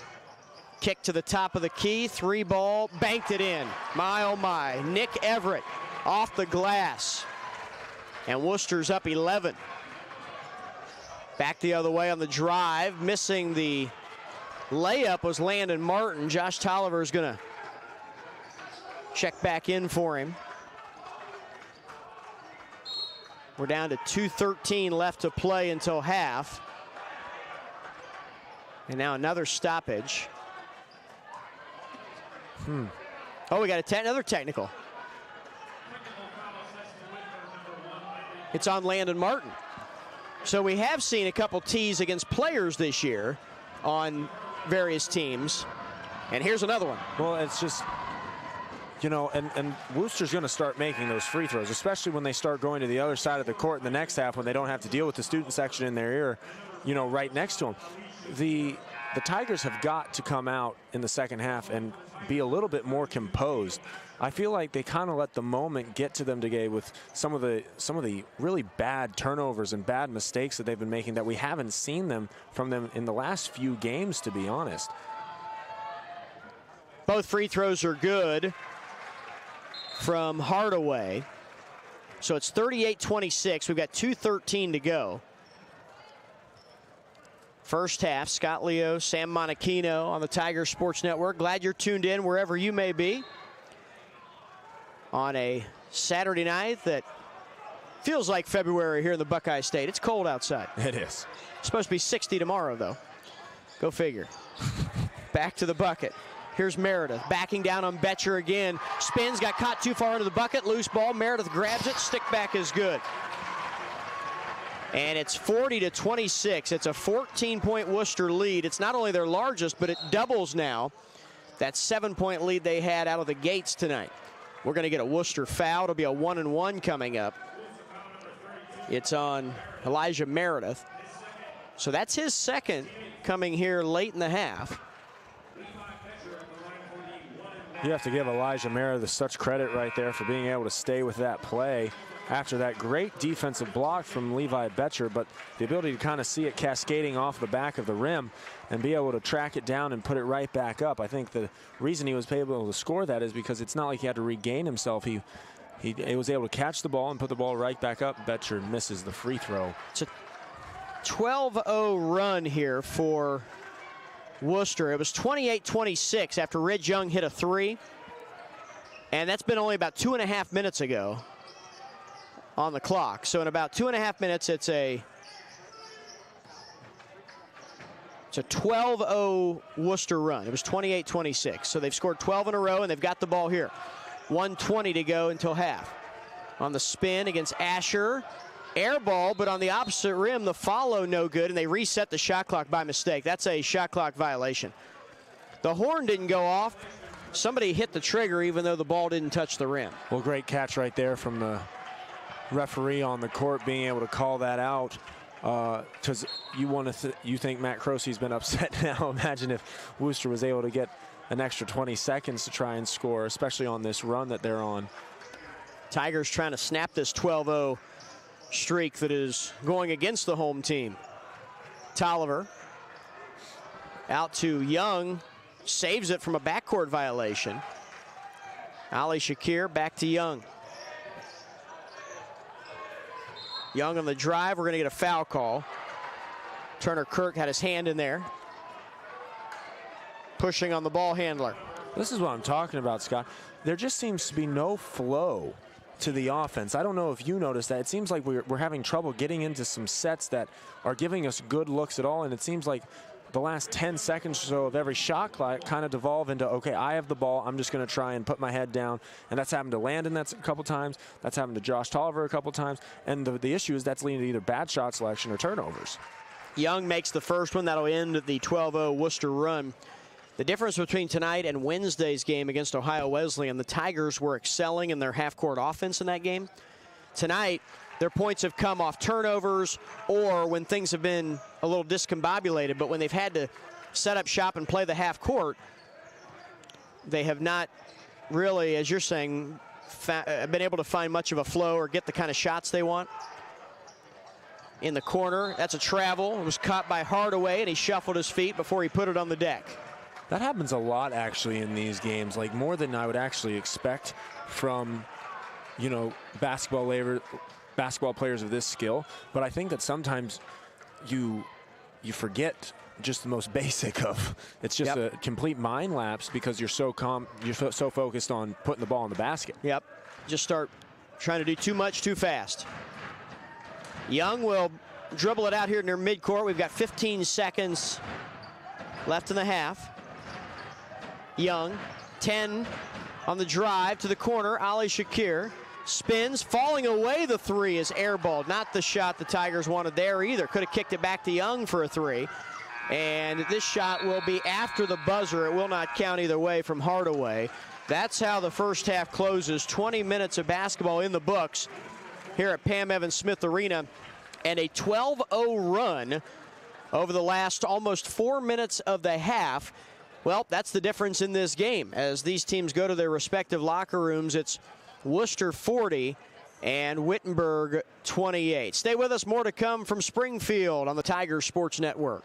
Kick to the top of the key, 3 ball, banked it in. My, oh my, Nick Everett off the glass. And Wooster's up 11. Back the other way on the drive, missing the layup was Landon Martin. Josh Tolliver is gonna check back in for him. We're down to 2:13 left to play until half. And now another stoppage. Oh, we got another technical. It's on Landon Martin. So we have seen a couple tees against players this year on various teams. And here's another one. Well, it's just, you know, and Wooster's going to start making those free throws, especially when they start going to the other side of the court in the next half when they don't have to deal with the student section in their ear, you know, right next to them. The Tigers have got to come out in the second half and be a little bit more composed. I feel like they kind of let the moment get to them today with some of the really bad turnovers and bad mistakes that they've been making that we haven't seen from them in the last few games, to be honest. Both free throws are good from Hardaway. So it's 38-26. We've got 2:13 to go. First half, Scott Leo, Sam Monachino on the Tiger Sports Network. Glad you're tuned in wherever you may be on a Saturday night that feels like February here in the Buckeye State. It's cold outside. It is. It's supposed to be 60 tomorrow, though. Go figure. Back to the bucket. Here's Meredith backing down on Betcher again. Spins, got caught too far into the bucket. Loose ball. Meredith grabs it. Stick back is good. And it's 40-26. It's a 14-point Wooster lead. It's not only their largest, but it doubles now that 7-point lead they had out of the gates tonight. We're going to get a Wooster foul. It'll be a 1-and-1 coming up. It's on Elijah Meredith. So that's his second coming here late in the half. You have to give Elijah Mara such credit right there for being able to stay with that play after that great defensive block from Levi Betcher, but the ability to kind of see it cascading off the back of the rim and be able to track it down and put it right back up. I think the reason he was able to score that is because it's not like he had to regain himself. He was able to catch the ball and put the ball right back up. Betcher misses the free throw. It's a 12-0 run here for Wooster. It was 28-26 after Ridge Young hit a three, and that's been only about 2.5 minutes ago on the clock. So in about 2.5 minutes, it's a 12-0 Wooster run. It was 28-26. So they've scored 12 in a row, and they've got the ball here. 1:20 to go until half. On the spin against Asher. Air ball, but on the opposite rim, the follow no good, and they reset the shot clock by mistake. That's a shot clock violation. The horn didn't go off. Somebody hit the trigger even though the ball didn't touch the rim. Well, great catch right there from the referee on the court being able to call that out. Because you think Matt Crosey's been upset now. Imagine if Wooster was able to get an extra 20 seconds to try and score, especially on this run that they're on. Tigers trying to snap this 12-0 streak that is going against the home team. Tolliver out to Young, saves it from a backcourt violation. Ali Shakir back to Young. Young on the drive, we're gonna get a foul call. Turner Kirk had his hand in there. Pushing on the ball handler. This is what I'm talking about, Scott. There just seems to be no flow to the offense. I don't know if you noticed that. It seems like we're having trouble getting into some sets that are giving us good looks at all, and it seems like the last 10 seconds or so of every shot clock kind of devolve into, okay, I have the ball, I'm just going to try and put my head down, and that's happened to Landon a couple times, that's happened to Josh Tolliver a couple times, and the issue is that's leading to either bad shot selection or turnovers. Young makes the first one. That'll end the 12-0 Wooster run. The difference between tonight and Wednesday's game against Ohio Wesleyan, the Tigers were excelling in their half-court offense in that game. Tonight, their points have come off turnovers or when things have been a little discombobulated, but when they've had to set up shop and play the half-court, they have not really, as you're saying, been able to find much of a flow or get the kind of shots they want. In the corner, that's a travel. It was caught by Hardaway, and he shuffled his feet before he put it on the deck. That happens a lot, actually, in these games, like more than I would actually expect from, you know, basketball players of this skill. But I think that sometimes you forget just the most basic of. It's just a complete mind lapse because you're so focused on putting the ball in the basket. Yep. Just start trying to do too much too fast. Young will dribble it out here near midcourt. We've got 15 seconds left in the half. Young, 10 on the drive to the corner. Ali Shakir spins, falling away. The three is airballed. Not the shot the Tigers wanted there either. Could have kicked it back to Young for a three. And this shot will be after the buzzer. It will not count either way from Hardaway. That's how the first half closes. 20 minutes of basketball in the books here at Pam Evans Smith Arena, and a 12-0 run over the last almost 4 minutes of the half. Well, that's the difference in this game. As these teams go to their respective locker rooms, it's Wooster 40 and Wittenberg 28. Stay with us, more to come from Springfield on the Tigers Sports Network.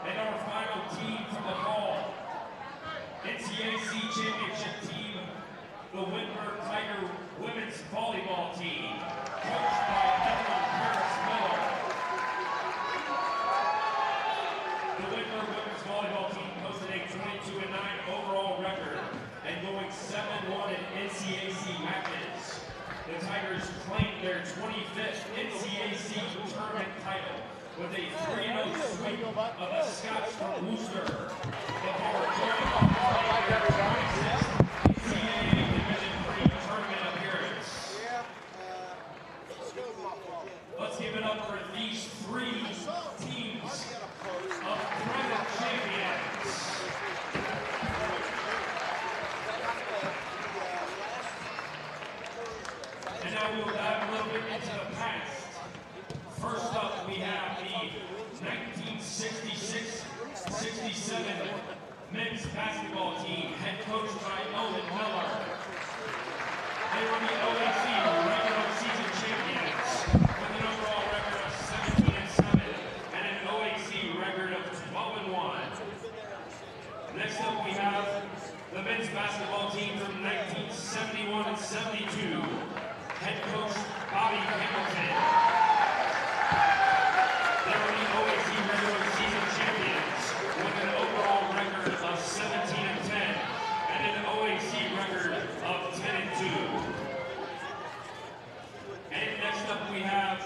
And our final team from the fall, NCAC championship team, the Wittenberg Tiger women's volleyball team, coached by Evelyn Paris Miller. The Wittenberg women's volleyball team posted a 22-9 overall record and going 7-1 in NCAC matches. The Tigers claimed their 25th NCAC tournament title with a 3-0 sweep of the Scots from Wooster. The Hawks going off to play their 26th NCAA Division III tournament appearance. Let's give it up for these three teams of present champions. And now we'll dive a little bit into the past. First up, we have the 1966-67 men's basketball team, head coached by Owen Miller. They were the OAC regular season champions with an overall record of 17-7 and an OAC record of 12-1. Next up, we have the men's basketball team from 1971 and 72. Head coach Bobby Hamilton. They were the OAC regular season champions with an overall record of 17-10 and an OAC record of 10-2. And next up we have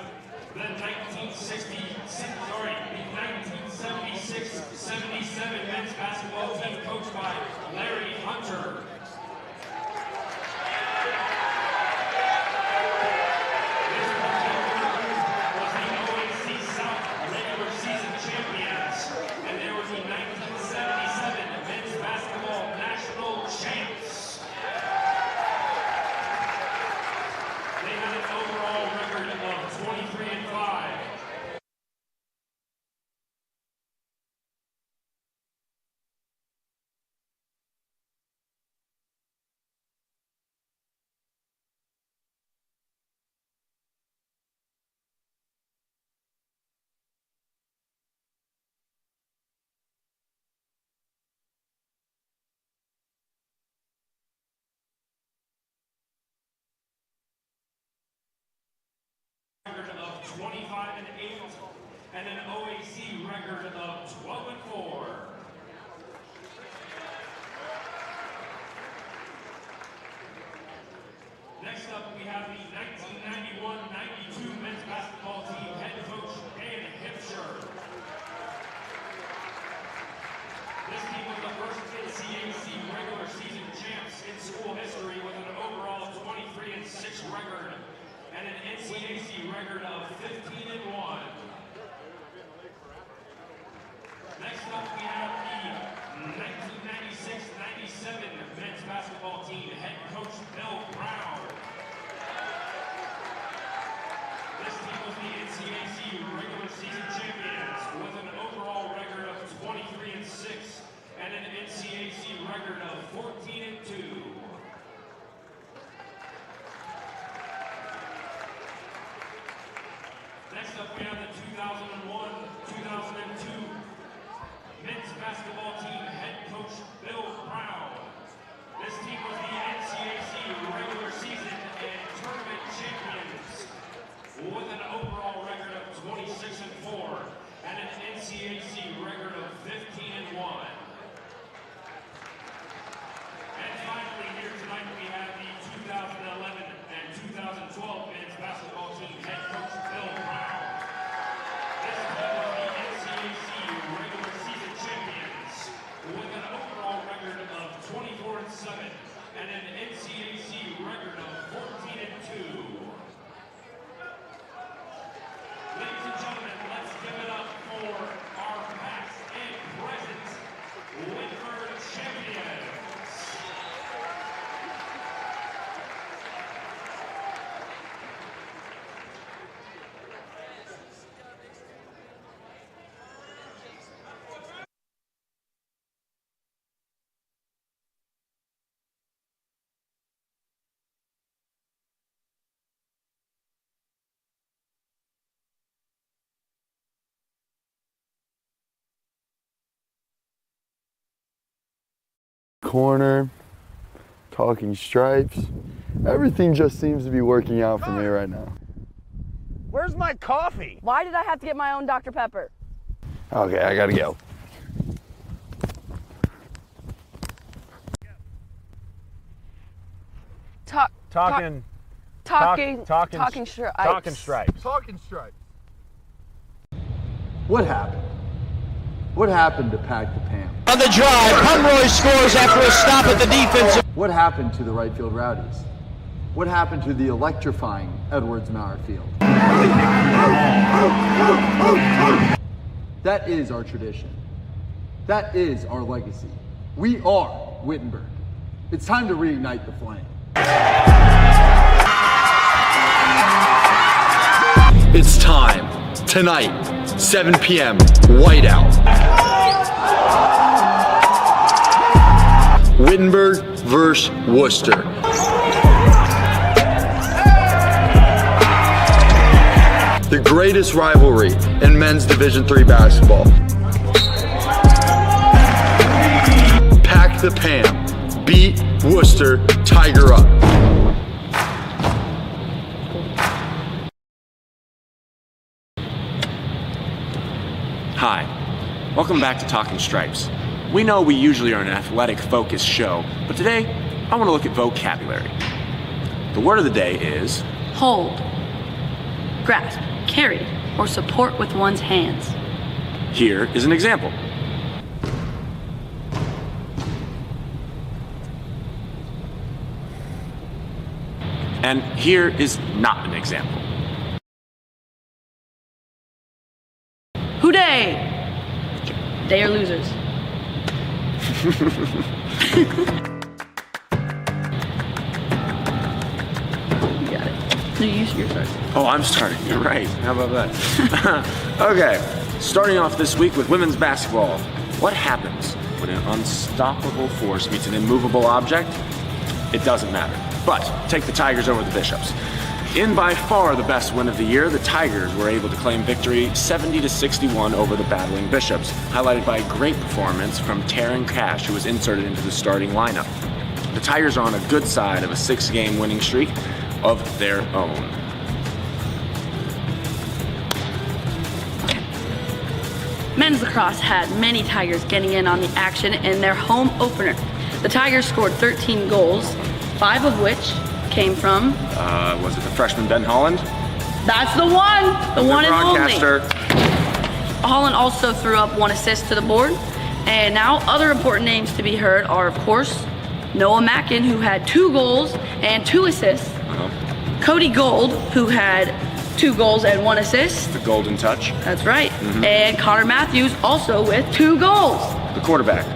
the 1976-77 men's basketball team coached by Larry Hunter. Record of 25-8 and an OAC record of 12-4. Next up, we have the 1991-92 men's basketball team, head coach Dan Hipsher. This team was the first NCAC regular season champs in school history with an overall 23-6 record and an NCAC record of 15-1. Next up, we have the 1996-97 men's basketball team, head coach Bill Brown. This team was the NCAC regular season champions with an overall record of 23-6 and an NCAC record of 14-2. Next up, we have the 2001-2002 men's basketball team, head coach Bill Brown. This team was the NCAC regular season and tournament champions with an overall record of 26-4 and an NCAC record of 15-1. And finally, here tonight we have the 2011 and 2012 men's basketball team, head coach Bill Brown. This team was the NCAC regular season champions with an overall record of 24-7 and an NCAC record of 14-2. corner, talking stripes. Everything just seems to be working out for me right now. Where's my coffee? Why did I have to get my own Dr. Pepper? Okay, I gotta go. Talking stripes. Talking stripes. Talking stripes. What happened? What happened to Pack the Pam? On the drive, Pomeroy scores after a stop at the defense. What happened to the right field Rowdies? What happened to the electrifying Edwards-Maurer Field? That is our tradition. That is our legacy. We are Wittenberg. It's time to reignite the flame. It's time. Tonight, 7 p.m., Whiteout. Wittenberg versus Wooster. The greatest rivalry in men's Division III basketball. Pack the Pam. Beat Wooster. Tiger up. Hi, welcome back to Talking Stripes. We know we usually are an athletic-focused show, but today I want to look at vocabulary. The word of the day is Hold, grasp, carry, or support with one's hands. Here is an example. And here is not an example. Hooday! They are losers. You got it. No, you're starting. Oh, I'm starting. You're right. How about that? Okay, starting off this week with women's basketball. What happens when an unstoppable force meets an immovable object? It doesn't matter. But take the Tigers over the Bishops. In by far the best win of the year, the Tigers were able to claim victory 70-61 over the battling Bishops, highlighted by a great performance from Taryn Cash, who was inserted into the starting lineup. The Tigers are on a good side of a 6-game winning streak of their own. Men's lacrosse had many Tigers getting in on the action in their home opener. The Tigers scored 13 goals, 5 of which came from... Was it the freshman Ben Holland? That's the one! The one and only. Broadcaster. Holland also threw up 1 assist to the board. And now other important names to be heard are, of course, Noah Mackin, who had 2 goals and 2 assists. Cody Gold, who had 2 goals and 1 assist. The golden touch. That's right. And Connor Matthews also with 2 goals. The quarterback.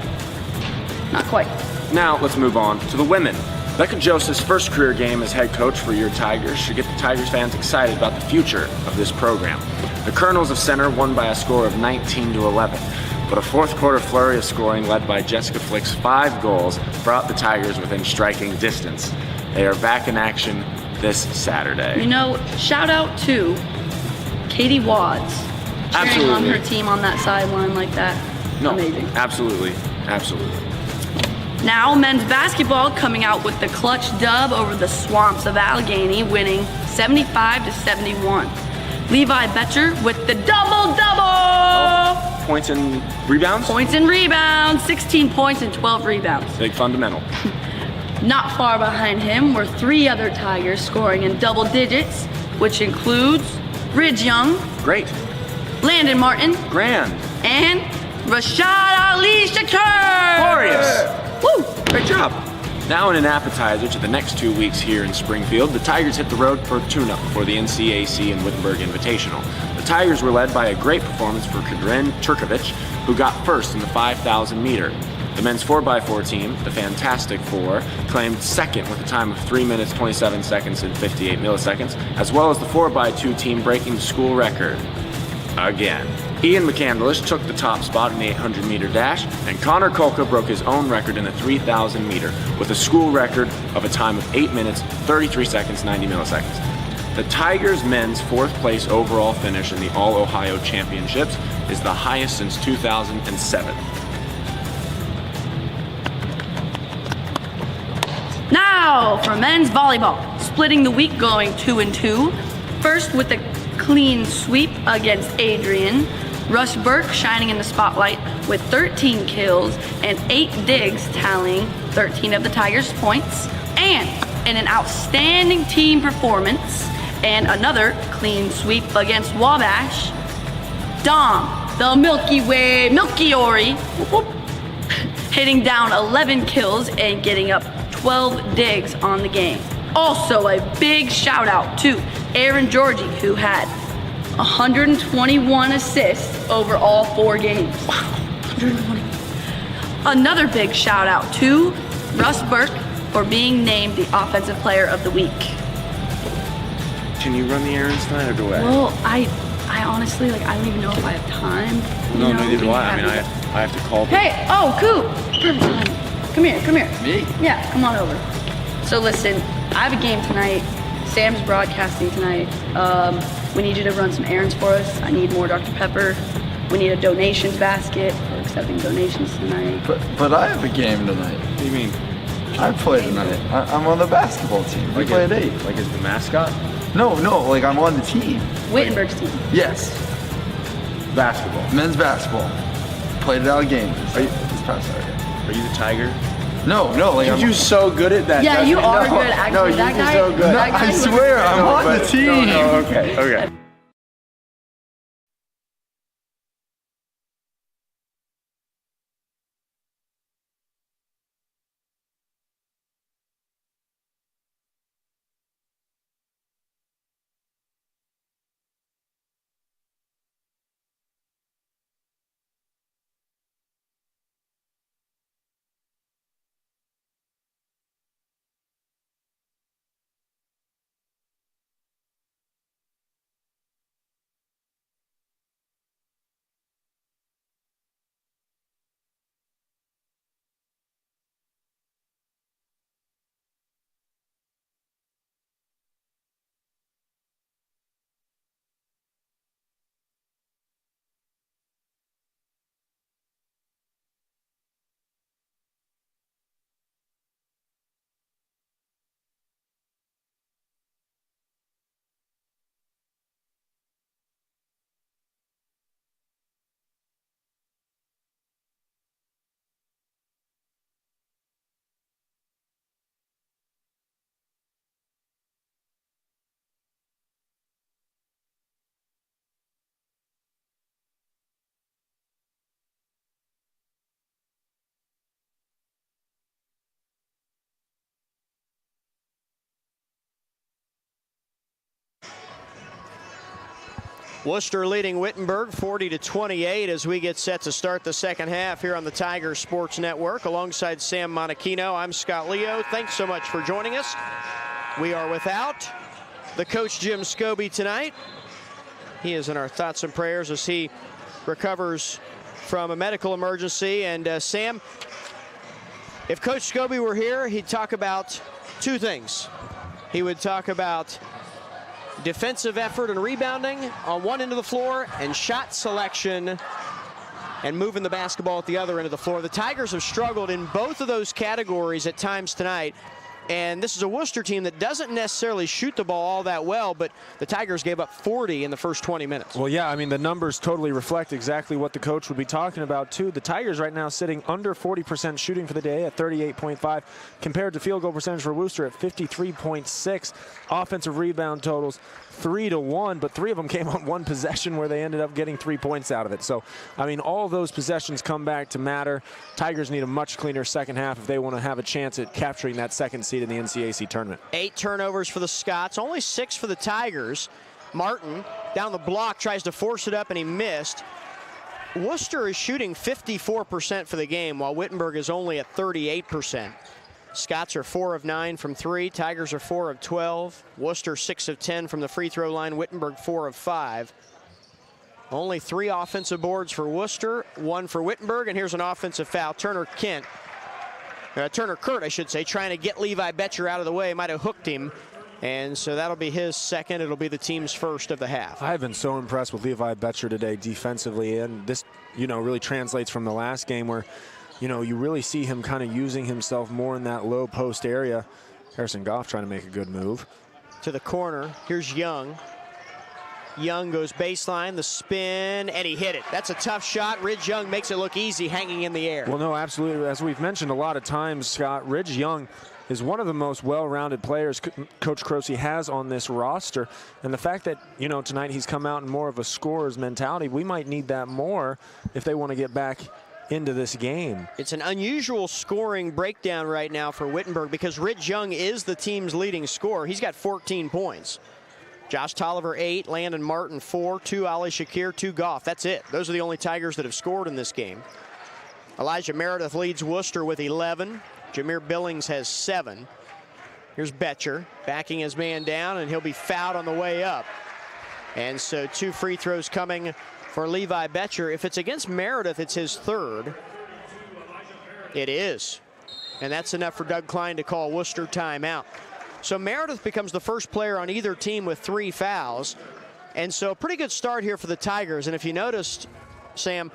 Not quite. Now let's move on to the women. Becca Joseph's first career game as head coach for your Tigers should get the Tigers fans excited about the future of this program. The Colonels of Center won by a score of 19-11, but a fourth quarter flurry of scoring led by Jessica Flick's 5 goals brought the Tigers within striking distance. They are back in action this Saturday. You know, shout out to Katie Wads cheering on her team on that sideline like that. No, amazing. Absolutely. Now men's basketball coming out with the clutch dub over the Swamps of Allegheny, winning 75-71. Levi Betcher with the double-double! Points and rebounds? Points and rebounds, 16 points and 12 rebounds. Big fundamental. Not far behind him were 3 other Tigers scoring in double digits, which includes Ridge Young. Great. Landon Martin. Grand. And Rashad Ali Shakur. Glorious. Woo! Great job. Now in an appetizer to the next 2 weeks here in Springfield, the Tigers hit the road for a tune-up for the NCAC and Wittenberg Invitational. The Tigers were led by a great performance for Kadrin Turkovic, who got first in the 5,000 meter. The men's 4x4 team, the Fantastic Four, claimed second with a time of 3 minutes, 27 seconds, and 58 milliseconds, as well as the 4x2 team breaking the school record again. Ian McCandlish took the top spot in the 800-meter dash, and Connor Kolka broke his own record in the 3,000 meter with a school record of a time of 8 minutes, 33 seconds, 90 milliseconds. The Tigers' men's 4th place overall finish in the All-Ohio Championships is the highest since 2007. Now for men's volleyball, splitting the week going 2-2. First with a clean sweep against Adrian. Russ Burke shining in the spotlight with 13 kills and 8 digs, tallying 13 of the Tigers' points. And in an outstanding team performance and another clean sweep against Wabash, Dom, the Milky Way, Milky Ori, hitting down 11 kills and getting up 12 digs on the game. Also a big shout out to Aaron Georgie, who had 121 assists over all 4 games. Wow, 120. Another big shout out to Russ Burke for being named the Offensive Player of the Week. Can you run the errands tonight or do I? Well, I honestly, I don't even know if I have time. No, neither do I. I mean, I have to call. Hey, oh, Coop. Perfect time. Come here. Me? Yeah, come on over. So listen, I have a game tonight. Sam's broadcasting tonight. We need you to run some errands for us. I need more Dr. Pepper. We need a donations basket for accepting donations tonight. But I have a game tonight. What do you mean? I play tonight. I'm on the basketball team. We play at 8. Like as the mascot? No, I'm on the team. Wittenberg's team. Yes. Basketball. Men's basketball. Played at Allegheny this past Saturday. Are you the Tiger? No, You're just so good at that. Yeah, you are no, good. Actually, no, that you're guy. so good. That guy I was- swear, I'm on the team. No, okay. Wooster leading Wittenberg 40-28 as we get set to start the second half here on the Tiger Sports Network. Alongside Sam Monachino, I'm Scott Leo. Thanks so much for joining us. We are without the coach Jim Scobie tonight. He is in our thoughts and prayers as he recovers from a medical emergency. And Sam, if Coach Scobie were here, he'd talk about 2 things. He would talk about defensive effort and rebounding on one end of the floor and shot selection and moving the basketball at the other end of the floor. The Tigers have struggled in both of those categories at times tonight. And this is a Wooster team that doesn't necessarily shoot the ball all that well, but the Tigers gave up 40 in the first 20 minutes. Well, yeah, I mean, the numbers totally reflect exactly what the coach would be talking about, too. The Tigers right now sitting under 40% shooting for the day at 38.5, compared to field goal percentage for Wooster at 53.6. Offensive rebound totals 3-1, but 3 of them came on one possession where they ended up getting 3 points out of it. So, I mean, all those possessions come back to matter. Tigers need a much cleaner second half if they want to have a chance at capturing that second seed in the NCAC tournament. 8 turnovers for the Scots, only 6 for the Tigers. Martin down the block tries to force it up and he missed. Wooster is shooting 54% for the game while Wittenberg is only at 38%. Scots are 4 of 9 from 3. Tigers are 4 of 12. Wooster 6 of 10 from the free throw line. Wittenberg 4 of 5. Only 3 offensive boards for Wooster, 1 for Wittenberg, and here's an offensive foul. Turner Kurt, I should say, trying to get Levi Betcher out of the way. Might have hooked him. And so that'll be his second. It'll be the team's first of the half. I've been so impressed with Levi Betcher today defensively, and this, really translates from the last game where, you really see him kind of using himself more in that low post area. Harrison Goff trying to make a good move. To the corner. Here's Young. Young goes baseline, the spin, and he hit it. That's a tough shot. Ridge Young makes it look easy hanging in the air. Well, no, absolutely. As we've mentioned a lot of times, Scott, Ridge Young is one of the most well-rounded players Coach Croce has on this roster. And the fact that, you know, tonight he's come out in more of a scorer's mentality, we might need that more if they want to get back into this game. It's an unusual scoring breakdown right now for Wittenberg because Ridge Young is the team's leading scorer. He's got 14 points. Josh Tolliver 8, Landon Martin 4, 2 Ali Shakir, 2 Goff. That's it. Those are the only Tigers that have scored in this game. Elijah Meredith leads Wooster with 11. Jameer Billings has 7. Here's Betcher backing his man down, and he'll be fouled on the way up. And so 2 free throws coming for Levi Betcher. If it's against Meredith, it's his 3rd. It is. And that's enough for Doug Klein to call Wooster timeout. So Meredith becomes the first player on either team with 3 fouls. And so a pretty good start here for the Tigers. And if you noticed, Sam,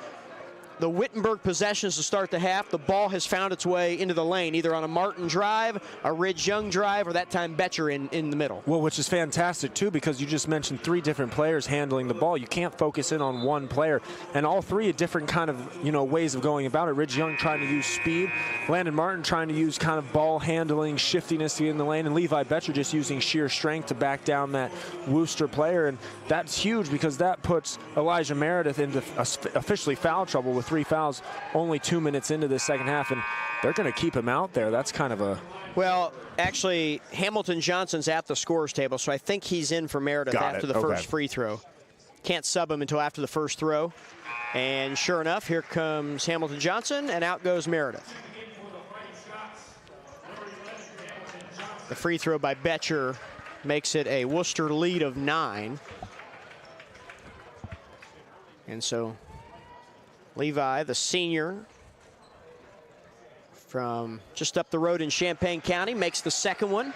the Wittenberg possessions to start the half, the ball has found its way into the lane, either on a Martin drive, a Ridge Young drive, or that time Betcher in the middle. Well, which is fantastic, too, because you just mentioned 3 different players handling the ball. You can't focus in on one player. And all 3 are different kind of, you know, ways of going about it. Ridge Young trying to use speed, Landon Martin trying to use kind of ball handling, shiftiness to get in the lane, and Levi Betcher just using sheer strength to back down that Wooster player. And that's huge because that puts Elijah Meredith into officially foul trouble with 3 fouls only 2 minutes into this second half, and they're going to keep him out there. That's kind of a... Well, actually, Hamilton Johnson's at the scorer's table, so I think he's in for Meredith after the first free throw. Can't sub him until after the first throw. And sure enough, here comes Hamilton Johnson, and out goes Meredith. The free throw by Betcher makes it a Wooster lead of 9. And so Levi, the senior from just up the road in Champaign County, makes the second one.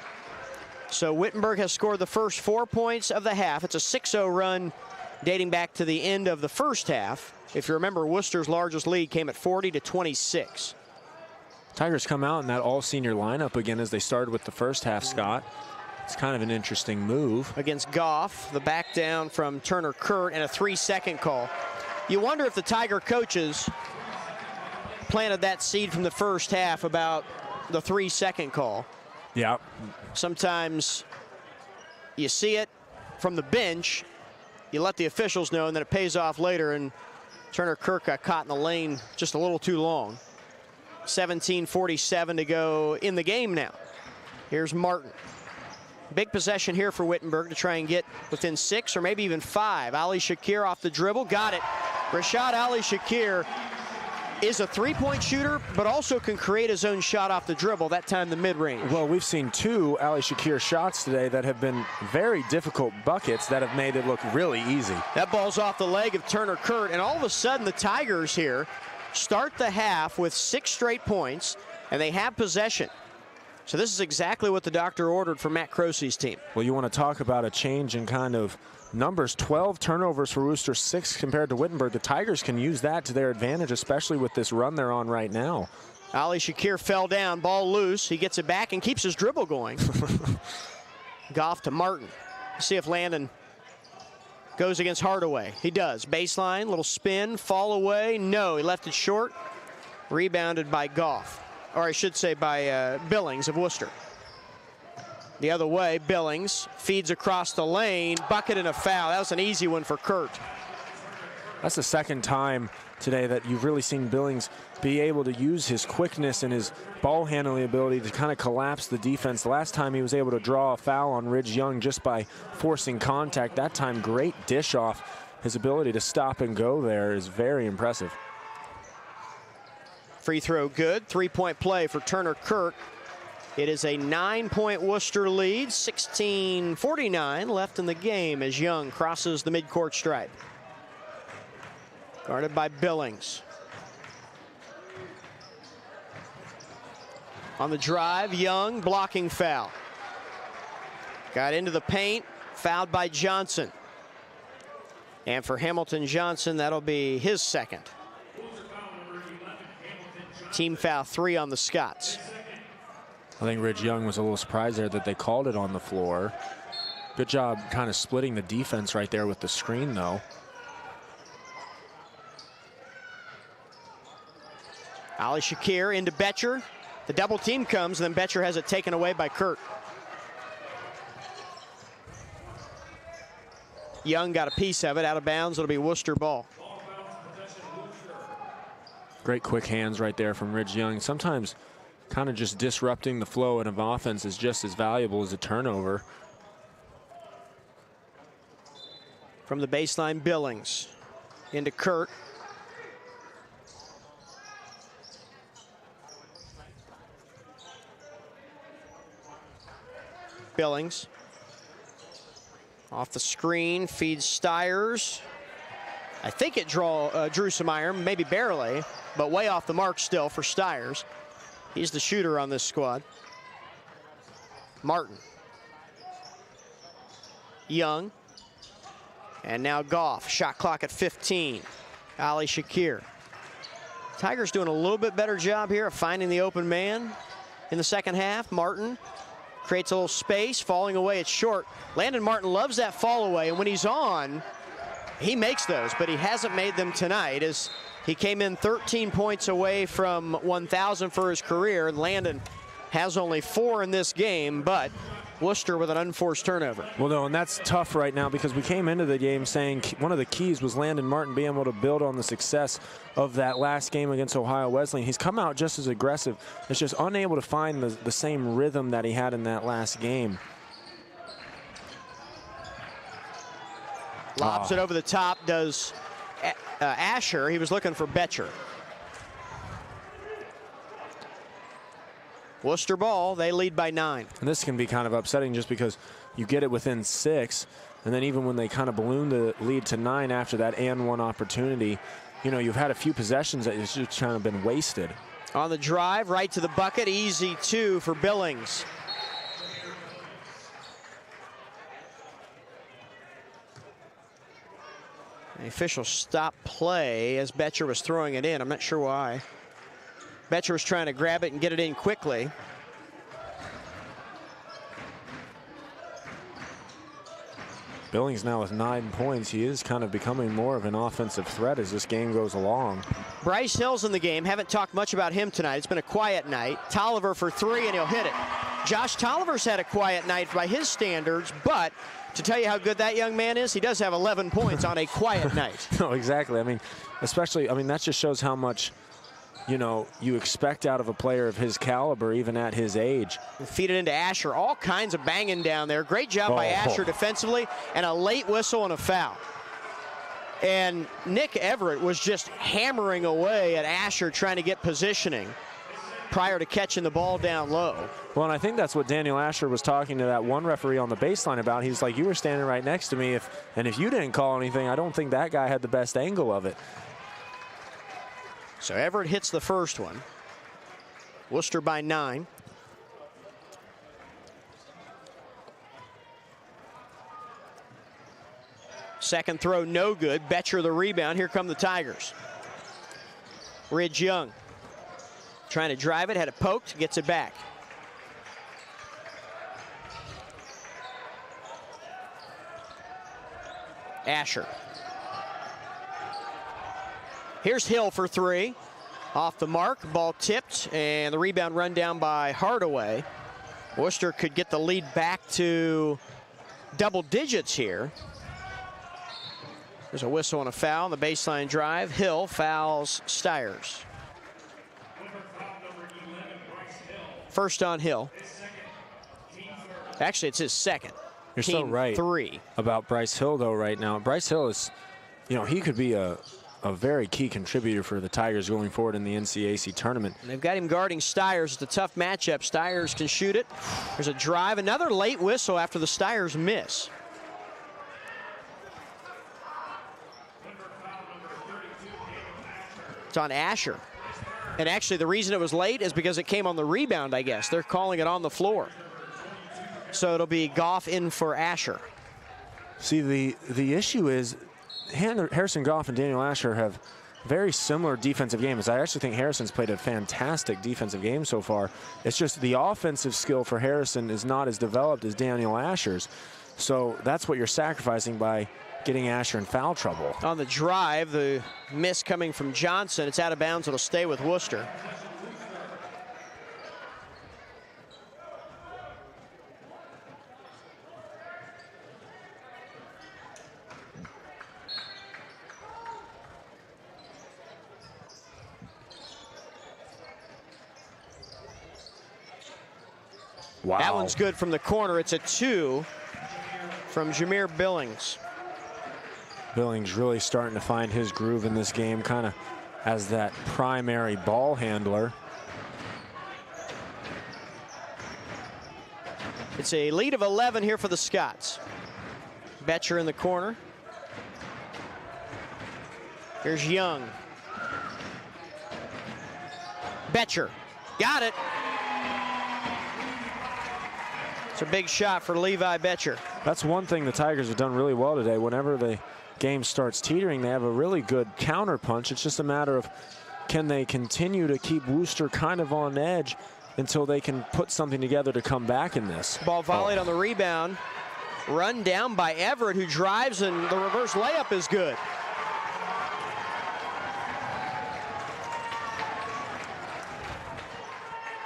So Wittenberg has scored the first 4 points of the half. It's a 6-0 run dating back to the end of the first half. If you remember, Worcester's largest lead came at 40-26. Tigers come out in that all-senior lineup again as they started with the first half, Scott. It's kind of an interesting move. Against Goff, the back down from Turner Kurt, and a 3-second call. You wonder if the Tiger coaches planted that seed from the first half about the 3-second call. Yeah. Sometimes you see it from the bench, you let the officials know, and then it pays off later, and Turner Kirk got caught in the lane just a little too long. 17:47 to go in the game now. Here's Martin. Big possession here for Wittenberg to try and get within 6 or maybe even 5. Ali Shakir off the dribble, got it. Rashad Ali Shakir is a 3-point shooter, but also can create his own shot off the dribble, that time the mid-range. Well, we've seen 2 Ali Shakir shots today that have been very difficult buckets that have made it look really easy. That ball's off the leg of Turner Kurt, and all of a sudden the Tigers here start the half with 6 straight points, and they have possession. So this is exactly what the doctor ordered for Matt Croce's team. Well, you want to talk about a change in kind of numbers. 12 turnovers for Wooster, 6 compared to Wittenberg. The Tigers can use that to their advantage, especially with this run they're on right now. Ali Shakir fell down, ball loose. He gets it back and keeps his dribble going. Goff to Martin. See if Landon goes against Hardaway. He does. Baseline, little spin, fall away. No, he left it short. Rebounded by Goff. Or I should say by Billings of Wooster. The other way, Billings feeds across the lane, bucket and a foul. That was an easy one for Kurt. That's the second time today that you've really seen Billings be able to use his quickness and his ball handling ability to kind of collapse the defense. The last time he was able to draw a foul on Ridge Young just by forcing contact. That time, great dish off. His ability to stop and go there is very impressive. Free throw good. 3-point play for Turner Kurt. It is a 9-point Wooster lead. 16:49 left in the game as Young crosses the midcourt stripe. Guarded by Billings. On the drive, Young blocking foul. Got into the paint, fouled by Johnson. And for Hamilton Johnson, that'll be his second. Team foul 3 on the Scots. I think Rich Young was a little surprised there that they called it on the floor. Good job kind of splitting the defense right there with the screen, though. Ali Shakir into Betcher. The double team comes, and then Betcher has it taken away by Kurt. Young got a piece of it, out of bounds. It'll be Wooster ball. Great quick hands right there from Ridge Young. Sometimes kind of just disrupting the flow of an offense is just as valuable as a turnover. From the baseline, Billings into Kurt. Billings off the screen, feeds Stiers. I think it drew some iron, maybe barely, but way off the mark still for Stiers. He's the shooter on this squad. Martin. Young. And now Goff, shot clock at 15. Ali Shakir. Tigers doing a little bit better job here of finding the open man in the second half. Martin creates a little space, falling away, it's short. Landon Martin loves that fall away, and when he's on, he makes those, but he hasn't made them tonight as he came in 13 points away from 1,000 for his career. Landon has only 4 in this game, but Wooster with an unforced turnover. Well, no, and that's tough right now because we came into the game saying one of the keys was Landon Martin being able to build on the success of that last game against Ohio Wesleyan. He's come out just as aggressive. It's just unable to find the same rhythm that he had in that last game. Lobs it over the top, does Asher. He was looking for Betcher. Worcester ball, they lead by 9. And this can be kind of upsetting just because you get it within 6, and then even when they kind of balloon the lead to 9 after that and one opportunity, you know, you've had a few possessions that it's just kind of been wasted. On the drive, right to the bucket, easy 2 for Billings. The official stopped play as Betcher was throwing it in. I'm not sure why. Betcher was trying to grab it and get it in quickly. Billings now with 9 points. He is kind of becoming more of an offensive threat as this game goes along. Bryce Hill's in the game. Haven't talked much about him tonight. It's been a quiet night. Tolliver for 3, and he'll hit it. Josh Tolliver's had a quiet night by his standards, but to tell you how good that young man is, he does have 11 points on a quiet night. No, exactly. I mean, especially, I mean, that just shows how much, you know, you expect out of a player of his caliber, even at his age. Feed it into Asher. All kinds of banging down there. Great job by Asher defensively, and a late whistle and a foul. And Nick Everett was just hammering away at Asher trying to get positioning prior to catching the ball down low. Well, and I think that's what Daniel Asher was talking to that one referee on the baseline about. He's like, you were standing right next to me, and if you didn't call anything, I don't think that guy had the best angle of it. So Everett hits the first one. Worcester by 9. Second throw, no good. Betcher the rebound. Here come the Tigers. Ridge Young trying to drive it, had it poked, gets it back. Asher. Here's Hill for 3. Off the mark, ball tipped, and the rebound run down by Hardaway. Worcester could get the lead back to double digits here. There's a whistle and a foul on the baseline drive. Hill fouls Stiers. First on Hill. Actually, it's his second. You're so right 3 about Bryce Hill, though, right now. Bryce Hill is, you know, he could be a very key contributor for the Tigers going forward in the NCAC tournament. And they've got him guarding Stiers. It's a tough matchup. Stiers can shoot it. There's a drive. Another late whistle after the Stiers miss. It's on Asher. And actually, the reason it was late is because it came on the rebound, I guess. They're calling it on the floor. So it'll be Goff in for Asher. See, the issue is Harrison Goff and Daniel Asher have very similar defensive games. I actually think Harrison's played a fantastic defensive game so far. It's just the offensive skill for Harrison is not as developed as Daniel Asher's. So that's what you're sacrificing by getting Asher in foul trouble. On the drive, the miss coming from Johnson. It's out of bounds. It'll stay with Wooster. Wow. That one's good from the corner. It's a 2 from Jameer Billings. Billings really starting to find his groove in this game, kind of as that primary ball handler. It's a lead of 11 here for the Scots. Betcher in the corner. Here's Young. Betcher, got it. It's a big shot for Levi Betcher. That's one thing the Tigers have done really well today. Whenever the game starts teetering, they have a really good counter punch. It's just a matter of, can they continue to keep Wooster kind of on edge until they can put something together to come back in this. Ball volleyed on the rebound. Run down by Everett, who drives, and the reverse layup is good.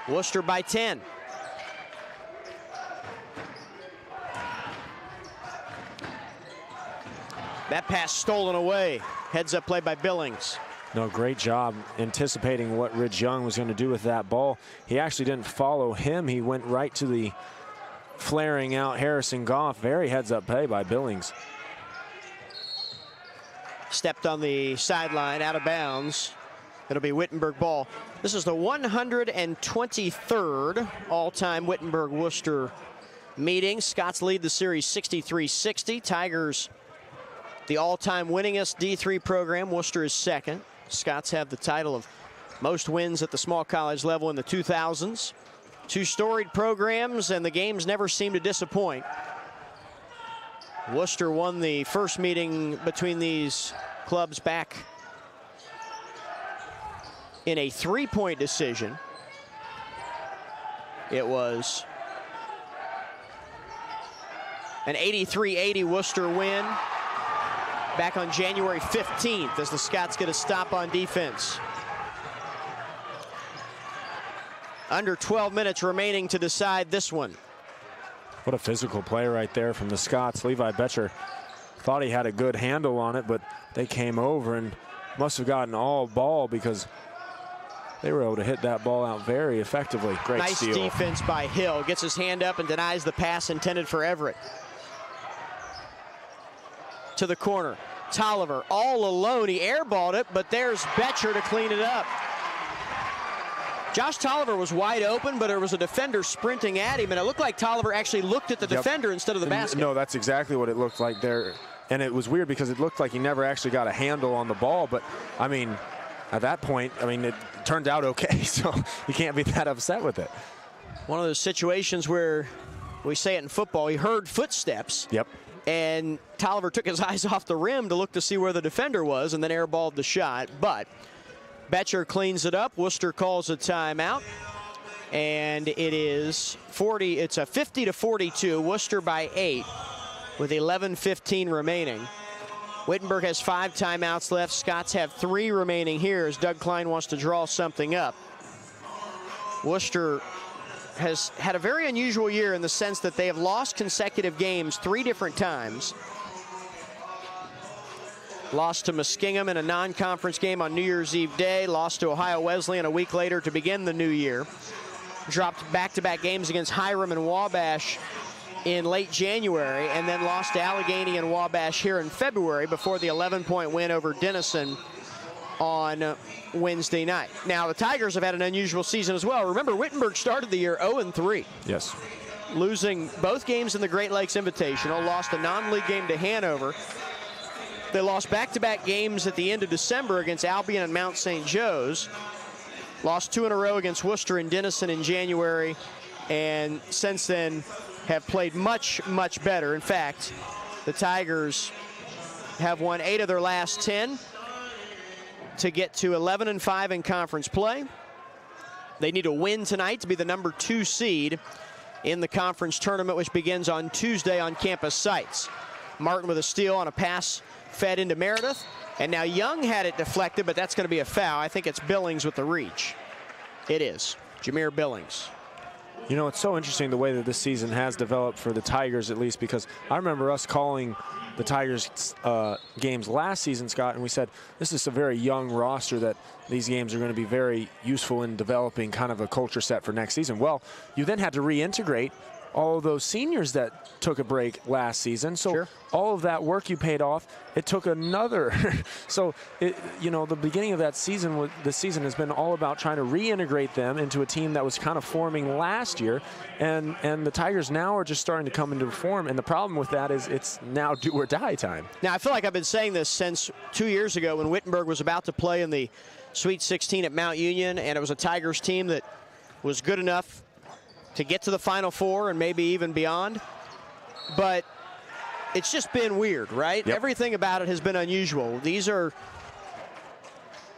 Wooster by 10. That pass stolen away. Heads up play by Billings. No, great job anticipating what Ridge Young was going to do with that ball. He actually didn't follow him. He went right to the flaring out Harrison Goff. Very heads up play by Billings. Stepped on the sideline, out of bounds. It'll be Wittenberg ball. This is the 123rd all-time Wittenberg-Wooster meeting. Scots lead the series 63-60. Tigers, the all-time winningest D3 program. Worcester is second. Scots have the title of most wins at the small college level in the 2000s. Two storied programs, and the games never seem to disappoint. Worcester won the first meeting between these clubs back in a 3-point decision. It was an 83-80 Worcester win back on January 15th as the Scots get a stop on defense. Under 12 minutes remaining to decide this one. What a physical play right there from the Scots. Levi Betcher thought he had a good handle on it, but they came over and must have gotten all ball because they were able to hit that ball out very effectively. Great nice steal. Defense by Hill. Gets his hand up and denies the pass intended for Everett. To the corner. Tolliver all alone. He airballed it, but there's Betcher to clean it up. Josh Tolliver was wide open, but there was a defender sprinting at him, and it looked like Tolliver actually looked at the defender instead of the basket. No, that's exactly what it looked like there. And it was weird because it looked like he never actually got a handle on the ball. But, I mean, at that point, I mean, it turned out okay, so you can't be that upset with it. One of those situations where we say it in football, he heard footsteps. Yep. And Tolliver took his eyes off the rim to look to see where the defender was and then airballed the shot. But Betcher cleans it up. Wooster calls a timeout. And it is 40. It's a 50-42. Wooster by 8 with 11:15 remaining. Wittenberg has 5 timeouts left. Scots have 3 remaining here as Doug Klein wants to draw something up. Wooster has had a very unusual year in the sense that they have lost consecutive games 3 different times. Lost to Muskingum in a non-conference game on New Year's Eve day. Lost to Ohio Wesleyan a week later to begin the new year. Dropped back-to-back games against Hiram and Wabash in late January, and then lost to Allegheny and Wabash here in February before the 11-point win over Denison on Wednesday night. Now, the Tigers have had an unusual season as well. Remember, Wittenberg started the year 0-3. Yes. Losing both games in the Great Lakes Invitational, lost a non-league game to Hanover. They lost back-to-back games at the end of December against Albion and Mount St. Joe's. Lost 2 in a row against Worcester and Denison in January, and since then have played much, much better. In fact, the Tigers have won 8 of their last 10. to get to 11-5 in conference play. They need a win tonight to be the number 2 seed in the conference tournament, which begins on Tuesday on campus sites. Martin with a steal on a pass fed into Meredith. And now Young had it deflected, but that's going to be a foul. I think it's Billings with the reach. It is. Jameer Billings. You know, it's so interesting the way that this season has developed for the Tigers, at least, because I remember us calling the Tigers games last season, Scott, and we said this is a very young roster that these games are going to be very useful in developing kind of a culture set for next season. Well, you then had to reintegrate all of those seniors that took a break last season. So sure. All of that work you paid off, it took another. So, the beginning of that season, this season has been all about trying to reintegrate them into a team that was kind of forming last year. And the Tigers now are just starting to come into form. And the problem with that is it's now do or die time. Now, I feel like I've been saying this since 2 years ago when Wittenberg was about to play in the Sweet 16 at Mount Union, and it was a Tigers team that was good enough to get to the Final Four and maybe even beyond. But it's just been weird, right? Yep. Everything about it has been unusual. These are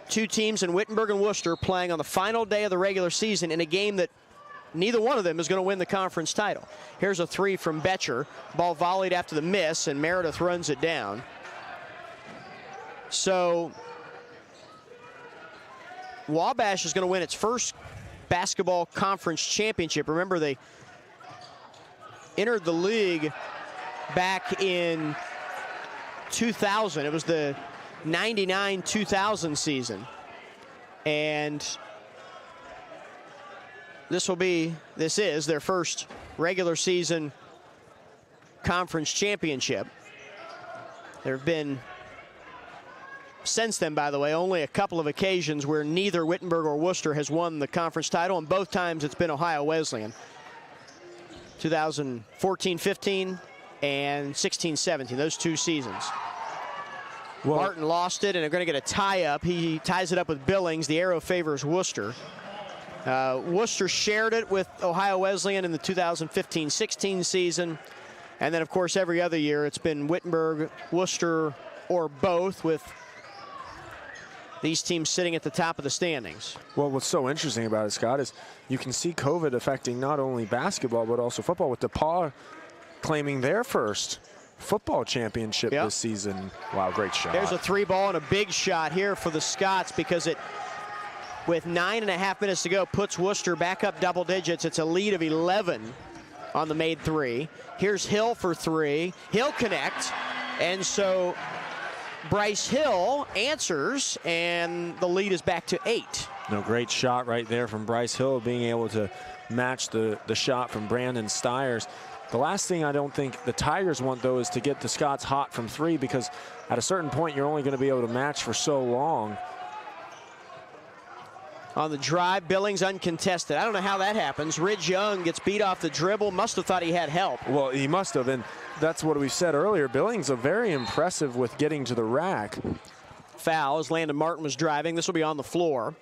two teams in Wittenberg and Wooster playing on the final day of the regular season in a game that neither one of them is going to win the conference title. Here's a 3 from Betcher. Ball volleyed after the miss, and Meredith runs it down. So Wabash is going to win its first basketball conference championship. Remember, they entered the league back in 2000. It was the 99-2000 season. And this is their first regular season conference championship. There have been, since then, by the way, only a couple of occasions where neither Wittenberg or Wooster has won the conference title, and both times it's been Ohio Wesleyan. 2014-15 and 16-17, those 2 seasons. Well, Martin lost it, and they're going to get a tie-up. He ties it up with Billings. The arrow favors Wooster. Wooster shared it with Ohio Wesleyan in the 2015-16 season. And then, of course, every other year it's been Wittenberg, Wooster, or both, with these teams sitting at the top of the standings. Well, what's so interesting about it, Scott, is you can see COVID affecting not only basketball but also football, with DePaul claiming their first football championship this season. Wow, great shot. There's a 3-ball and a big shot here for the Scots, because it, with 9.5 minutes to go, puts Wooster back up double digits. It's a lead of 11 on the made 3. Here's Hill for 3. He'll connect, and so Bryce Hill answers, and the lead is back to 8. No, great shot right there from Bryce Hill, being able to match the shot from Brandon Stiers. The last thing I don't think the Tigers want, though, is to get the Scots hot from 3, because at a certain point you're only going to be able to match for so long. On the drive, Billings uncontested. I don't know how that happens. Ridge Young gets beat off the dribble. Must have thought he had help. Well, he must have, and that's what we said earlier. Billings are very impressive with getting to the rack. Foul as Landon Martin was driving. This will be on the floor.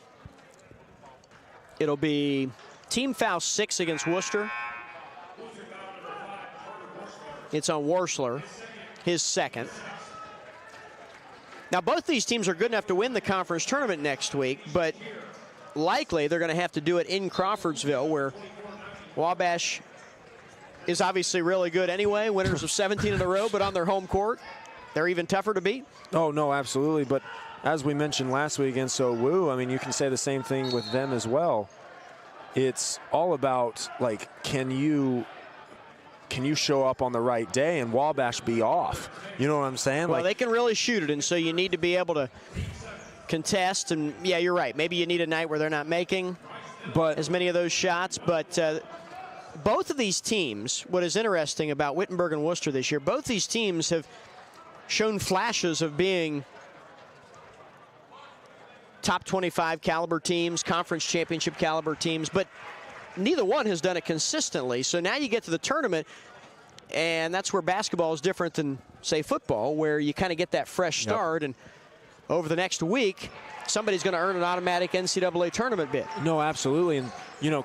It'll be team foul 6 against Wooster. It's on Worsler, his second. Now, both these teams are good enough to win the conference tournament next week, but likely they're going to have to do it in Crawfordsville, where Wabash is obviously really good anyway, winners of 17 in a row, but on their home court, they're even tougher to beat. Oh, no, absolutely. But as we mentioned last week against OWU, I mean, you can say the same thing with them as well. It's all about, like, can you show up on the right day and Wabash be off? You know what I'm saying? Well, like, they can really shoot it, and so you need to be able to contest. And, yeah, you're right. Maybe you need a night where they're not making as many of those shots. But both of these teams, what is interesting about Wittenberg and Wooster this year, both these teams have shown flashes of being top 25 caliber teams, conference championship caliber teams, but neither one has done it consistently. So now you get to the tournament, and that's where basketball is different than, say, football, where you kind of get that fresh start. And over the next week, somebody's going to earn an automatic NCAA tournament bid. No, absolutely. And,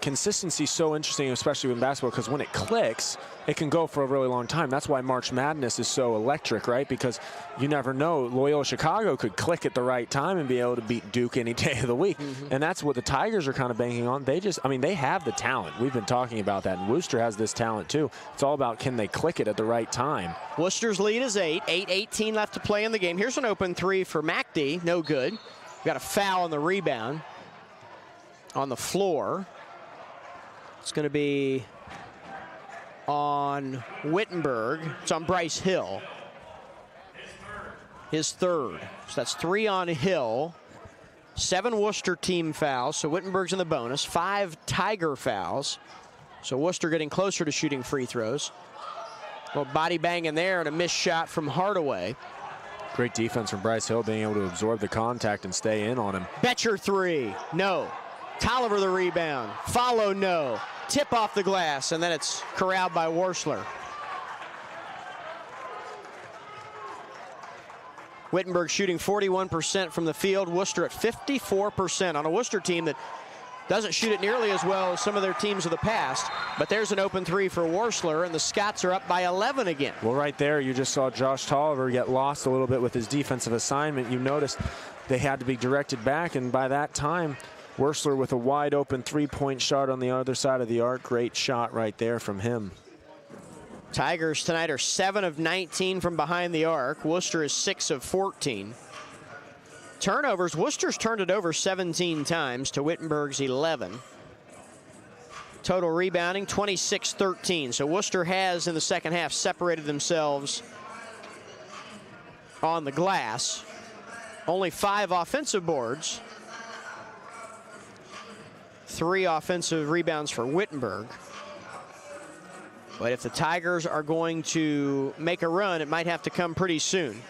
consistency is so interesting, especially in basketball, because when it clicks, it can go for a really long time. That's why March Madness is so electric, right? Because you never know. Loyola Chicago could click at the right time and be able to beat Duke any day of the week. And that's what the Tigers are kind of banking on. They have the talent. We've been talking about that. And Wooster has this talent, too. It's all about, can they click it at the right time? Worcester's lead is 8. 8:18 left to play in the game. Here's an open three for MacD. No good. Got a foul on the rebound on the floor. It's going to be on Wittenberg. It's on Bryce Hill. His third. So that's 3 on Hill. 7 Worcester team fouls, so Wittenberg's in the bonus. 5 Tiger fouls. So Worcester getting closer to shooting free throws. A little body bang in there and a missed shot from Hardaway. Great defense from Bryce Hill, being able to absorb the contact and stay in on him. Betcher 3, no. Tolliver the rebound, follow no. Tip off the glass, and then it's corralled by Worsler. Wittenberg shooting 41% from the field. Worcester at 54% on a Worcester team that doesn't shoot it nearly as well as some of their teams of the past. But there's an open three for Worsler, and the Scots are up by 11 again. Well, right there, you just saw Josh Tolliver get lost a little bit with his defensive assignment. You noticed they had to be directed back, and by that time, Worsler with a wide open three-point shot on the other side of the arc. Great shot right there from him. Tigers tonight are 7 of 19 from behind the arc. Worcester is 6 of 14. Turnovers, Worcester's turned it over 17 times to Wittenberg's 11. Total rebounding, 26-13. So Worcester has, in the second half, separated themselves on the glass. Only 5 offensive boards. 3 offensive rebounds for Wittenberg. But if the Tigers are going to make a run, it might have to come pretty soon.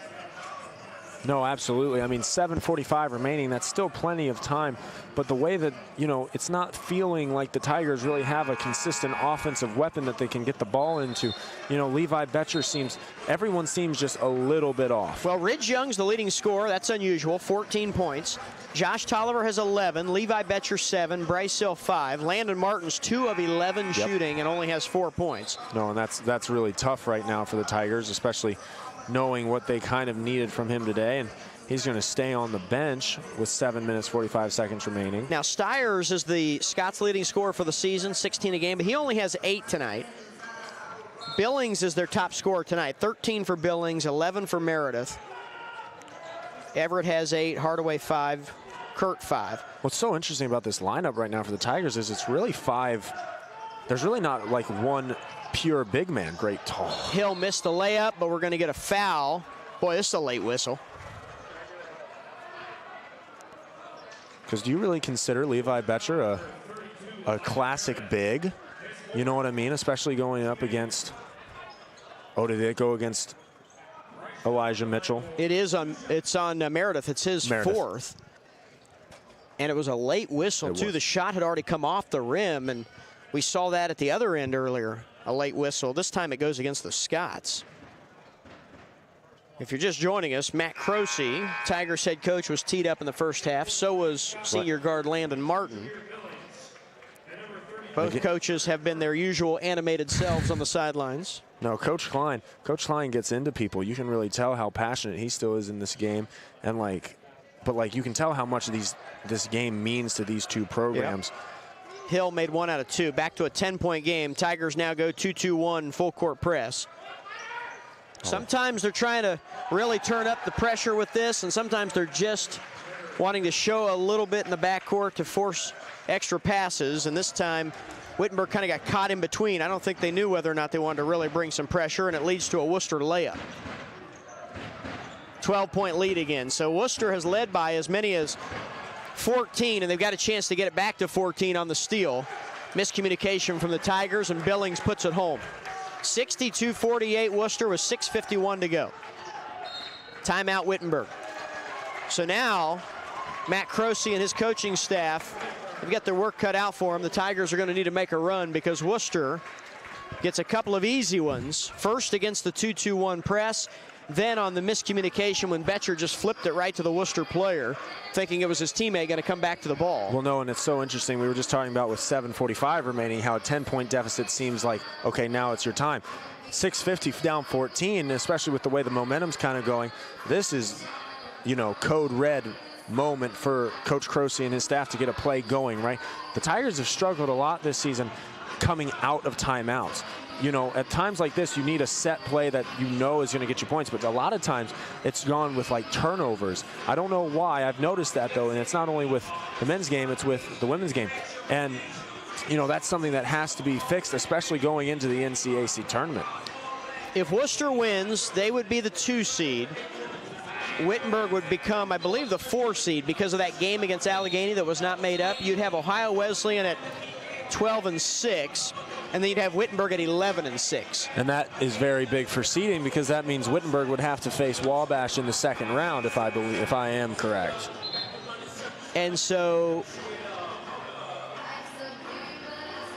No, absolutely. I mean, 7:45 remaining. That's still plenty of time. But the way that, it's not feeling like the Tigers really have a consistent offensive weapon that they can get the ball into. Levi Betcher everyone seems just a little bit off. Well, Ridge Young's the leading scorer. That's unusual, 14 points. Josh Tolliver has 11, Levi Betcher 7, Bryce Hill 5. Landon Martin's 2 of 11 shooting and only has 4 points. No, and that's really tough right now for the Tigers, especially knowing what they kind of needed from him today. And he's going to stay on the bench with 7 minutes, 45 seconds remaining. Now, Stiers is the Scots leading scorer for the season, 16 a game, but he only has 8 tonight. Billings is their top scorer tonight, 13 for Billings, 11 for Meredith. Everett has 8, Hardaway 5, Kurt 5. What's so interesting about this lineup right now for the Tigers is it's really 5. There's really not like one pure big man, great tall. Hill missed the layup, but we're going to get a foul. Boy, this is a late whistle. Because do you really consider Levi Betcher a classic big? You know what I mean? Especially going up against, did it go against Elijah Mitchell? It's on Meredith. It's his 4th. And it was a late whistle, too. The shot had already come off the rim, and we saw that at the other end earlier, a late whistle. This time it goes against the Scots. If you're just joining us, Matt Croce, Tigers head coach, was teed up in the first half. So was senior guard Landon Martin. Both coaches have been their usual animated selves on the sidelines. No, Coach Klein gets into people. You can really tell how passionate he still is in this game. And but you can tell how much this game means to these two programs. Yep. Hill made 1 out of 2. Back to a 10-point game. Tigers now go 2-2-1 full court press. Sometimes they're trying to really turn up the pressure with this, and sometimes they're just wanting to show a little bit in the backcourt to force extra passes. And this time, Wittenberg kind of got caught in between. I don't think they knew whether or not they wanted to really bring some pressure, and it leads to a Wooster layup. 12-point lead again. So Wooster has led by as many as 14, and they've got a chance to get it back to 14 on the steal. Miscommunication from the Tigers, and Billings puts it home. 62-48 Wooster with 6:51 to go. Timeout Wittenberg. So now Matt Croce and his coaching staff have got their work cut out for them. The Tigers are going to need to make a run because Wooster gets a couple of easy ones. First against the 2-2-1 press, then on the miscommunication when Betcher just flipped it right to the Wooster player, thinking it was his teammate going to come back to the ball. Well, no, and it's so interesting. We were just talking about with 7:45 remaining, how a 10-point deficit seems like, okay, now it's your time. 6:50 down 14, especially with the way the momentum's kind of going. This is, you know, code red moment for Coach Croce and his staff to get a play going, right? The Tigers have struggled a lot this season coming out of timeouts. You know, at times like this, you need a set play that you know is going to get you points, but a lot of times it's gone with like turnovers. I don't know why. I've noticed that though, and it's not only with the men's game, it's with the women's game. And, you know, that's something that has to be fixed, especially going into the NCAC tournament. If Worcester wins, they would be the 2 seed. Wittenberg would become, I believe, the 4 seed because of that game against Allegheny that was not made up. You'd have Ohio Wesleyan at 12-6, and then you'd have Wittenberg at 11-6. And that is very big for seeding because that means Wittenberg would have to face Wabash in the second round, if I am correct. And so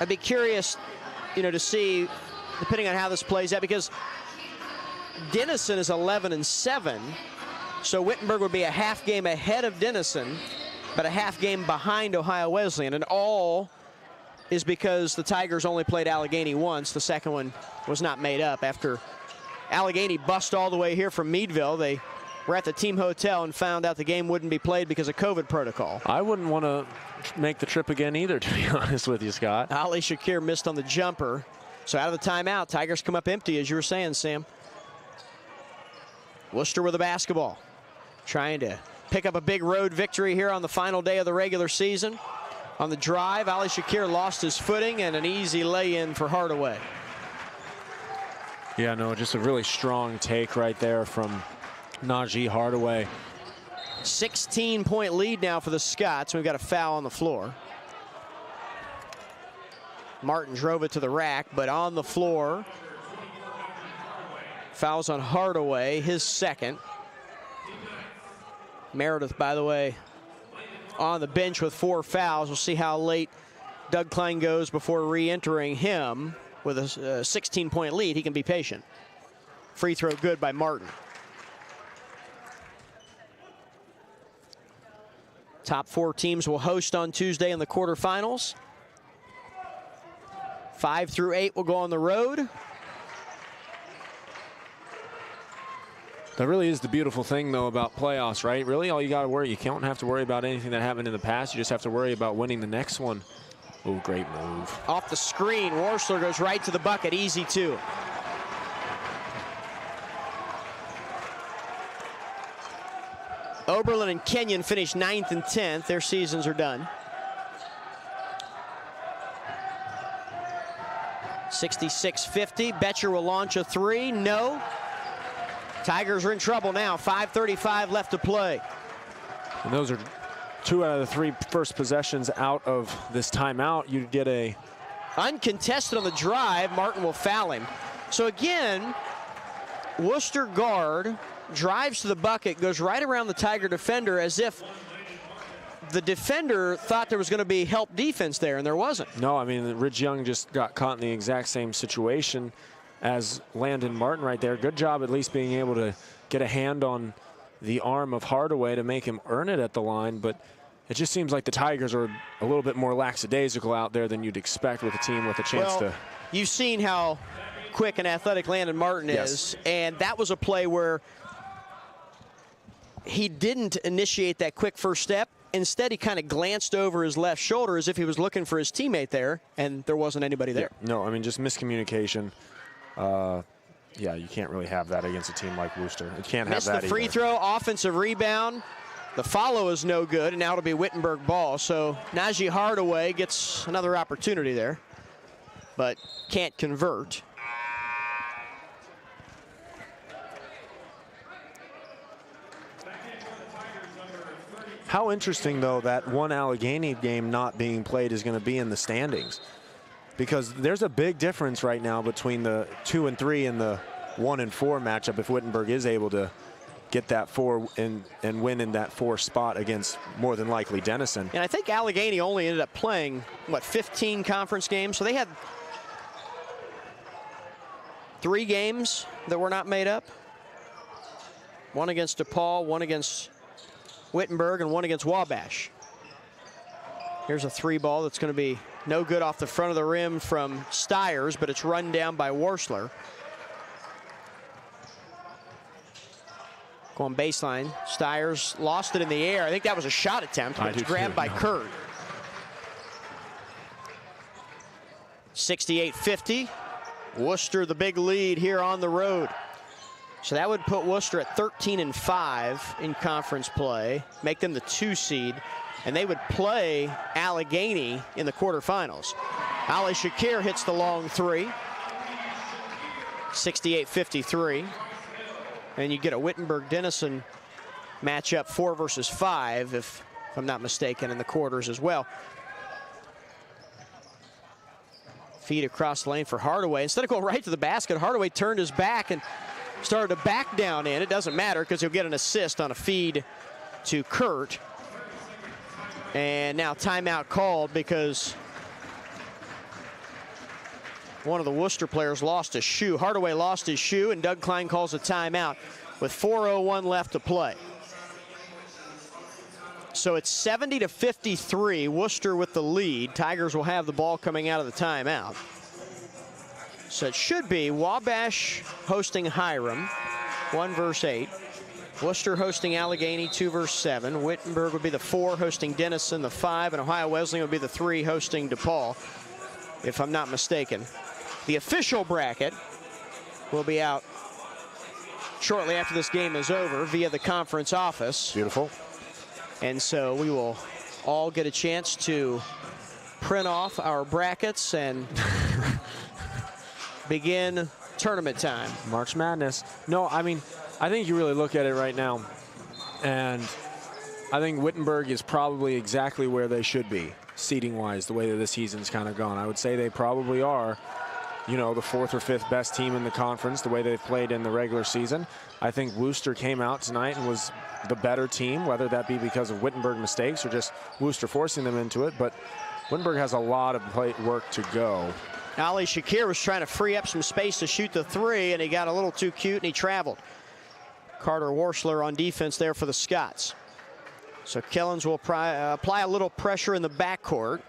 I'd be curious, you know, to see, depending on how this plays out, because Denison is 11-7. So Wittenberg would be a half game ahead of Denison, but a half game behind Ohio Wesleyan. And all is because the Tigers only played Allegheny once. The second one was not made up. After Allegheny bust all the way here from Meadville, they were at the team hotel and found out the game wouldn't be played because of COVID protocol. I wouldn't want to make the trip again either, to be honest with you, Scott. Ali Shakir missed on the jumper. So out of the timeout, Tigers come up empty, as you were saying, Sam. Wooster with the basketball, trying to pick up a big road victory here on the final day of the regular season. On the drive, Ali Shakir lost his footing, and an easy lay-in for Hardaway. Yeah, no, just a really strong take right there from Najee Hardaway. 16-point lead now for the Scots. We've got a foul on the floor. Martin drove it to the rack, but on the floor, fouls on Hardaway, his second. Meredith, by the way, on the bench with 4 fouls. We'll see how late Doug Klein goes before re-entering him with a 16-point lead. He can be patient. Free throw good by Martin. Top 4 teams will host on Tuesday in the quarterfinals. 5 through 8 will go on the road. That really is the beautiful thing, though, about playoffs, right? Really, all you got to worry, you don't have to worry about anything that happened in the past. You just have to worry about winning the next one. Oh, great move. Off the screen, Worsler goes right to the bucket, easy 2. Oberlin and Kenyon finished 9th and 10th. Their seasons are done. 66-50. Betcher will launch a 3. No. Tigers are in trouble now. 5:35 left to play. And those are 2 out of the 3 first possessions out of this timeout. You get a uncontested on the drive. Martin will foul him. So again, Wooster guard drives to the bucket, goes right around the Tiger defender as if the defender thought there was going to be help defense there, and there wasn't. No, I mean, Ridge Young just got caught in the exact same situation as Landon Martin right there. Good job at least being able to get a hand on the arm of Hardaway to make him earn it at the line, but it just seems like the Tigers are a little bit more lackadaisical out there than you'd expect with a team with a chance to. You've seen how quick and athletic Landon Martin is, and that was a play where he didn't initiate that quick first step. Instead, he kind of glanced over his left shoulder as if he was looking for his teammate there, and there wasn't anybody there. No, I mean, just miscommunication. Yeah, you can't really have that against a team like Wooster. You can't have that Missed the free throw, offensive rebound. The follow is no good, and now it'll be Wittenberg ball. So Najee Hardaway gets another opportunity there, but can't convert. How interesting, though, that one Allegheny game not being played is going to be in the standings. Because there's a big difference right now between the 2 and 3 and the 1 and 4 matchup if Wittenberg is able to get that 4 and win in that 4 spot against more than likely Denison. And I think Allegheny only ended up playing, what, 15 conference games? So they had 3 games that were not made up. One against DePaul, one against Wittenberg, and one against Wabash. Here's a 3 ball that's going to be no good off the front of the rim from Stiers, but it's run down by Worsler. Going baseline. Stiers lost it in the air. I think that was a shot attempt, but it's grabbed by Kurt. 68-50. Wooster the big lead here on the road. So that would put Wooster at 13-5 in conference play, make them the 2 seed, and they would play Allegheny in the quarterfinals. Ali Shakir hits the long 3. 68-53. And you get a Wittenberg-Denison matchup 4 versus 5, if I'm not mistaken, in the quarters as well. Feed across the lane for Hardaway. Instead of going right to the basket, Hardaway turned his back and started to back down in. It doesn't matter because he'll get an assist on a feed to Kurt. And now timeout called because one of the Wooster players lost a shoe. Hardaway lost his shoe, and Doug Klein calls a timeout with 4:01 left to play. So it's 70-53, Wooster with the lead. Tigers will have the ball coming out of the timeout. So it should be Wabash hosting Hiram, 1 verse 8. Wooster hosting Allegheny, 2 verse 7. Wittenberg would be the 4 hosting Denison, the 5, and Ohio Wesleyan would be the 3 hosting DePaul, if I'm not mistaken. The official bracket will be out shortly after this game is over via the conference office. Beautiful. And so we will all get a chance to print off our brackets and begin tournament time. March Madness. No, I mean, I think you really look at it right now, and I think Wittenberg is probably exactly where they should be, seeding-wise, the way that the season's kind of gone. I would say they probably are, you know, the 4th or 5th best team in the conference, the way they've played in the regular season. I think Wooster came out tonight and was the better team, whether that be because of Wittenberg mistakes or just Wooster forcing them into it. But Wittenberg has a lot of work to go. Ali Shakir was trying to free up some space to shoot the 3, and he got a little too cute and he traveled. Carter Worsler on defense there for the Scots. So Killens will apply a little pressure in the backcourt.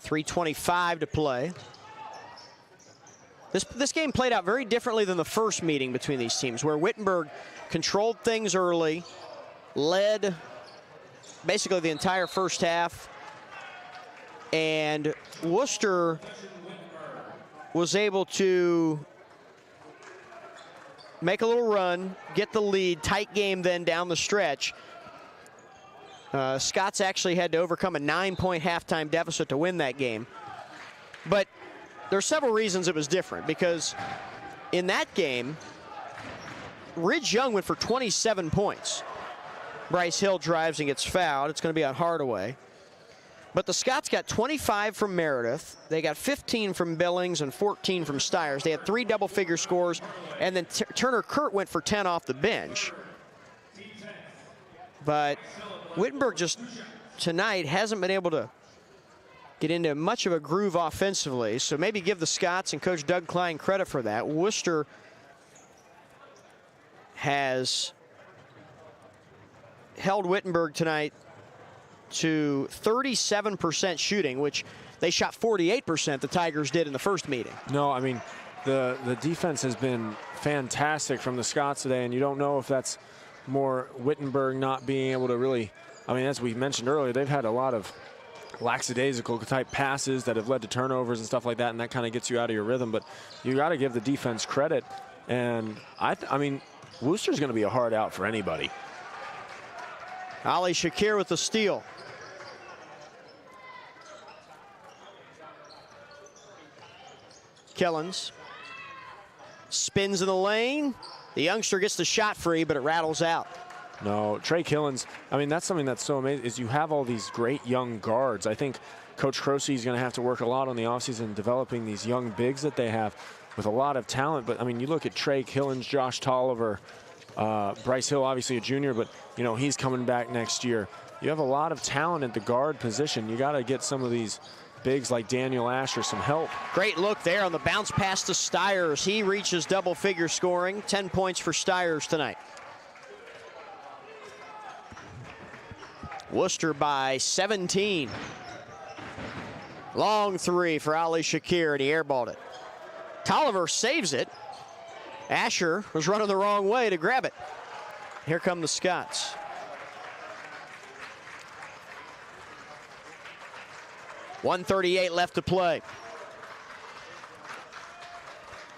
.325 to play. This game played out very differently than the first meeting between these teams, where Wittenberg controlled things early, led basically the entire first half, and Wooster was able to make a little run, get the lead, tight game then down the stretch. Scots actually had to overcome a 9-point halftime deficit to win that game. But there are several reasons it was different, because in that game, Ridge Young went for 27 points. Bryce Hill drives and gets fouled. It's going to be on Hardaway. But the Scots got 25 from Meredith. They got 15 from Billings and 14 from Stiers. They had 3 double-figure scores, and then Turner Kurt went for 10 off the bench. But Wittenberg just tonight hasn't been able to get into much of a groove offensively, so maybe give the Scots and Coach Doug Klein credit for that. Wooster has held Wittenberg tonight to 37% shooting, which they shot 48%, the Tigers did in the first meeting. No, I mean, the defense has been fantastic from the Scots today, and you don't know if that's more Wittenberg not being able to really, I mean, as we mentioned earlier, they've had a lot of lackadaisical type passes that have led to turnovers and stuff like that, and that kind of gets you out of your rhythm. But you got to give the defense credit, and I mean, Wooster's going to be a hard out for anybody. Ali Shakir with the steal. Killens spins in the lane. The youngster gets the shot free, but it rattles out. No, Trey Killens, I mean, that's something that's so amazing, is you have all these great young guards. I think Coach Croce is going to have to work a lot on the offseason developing these young bigs that they have with a lot of talent. But, I mean, you look at Trey Killens, Josh Tolliver, Bryce Hill, obviously a junior, but you know he's coming back next year. You have a lot of talent at the guard position. You got to get some of these bigs like Daniel Asher some help. Great look there on the bounce pass to Stiers. He reaches double-figure scoring. 10 points for Stiers tonight. Wooster by 17. Long three for Ali Shakir, and he airballed it. Tolliver saves it. Asher was running the wrong way to grab it. Here come the Scots. .138 left to play.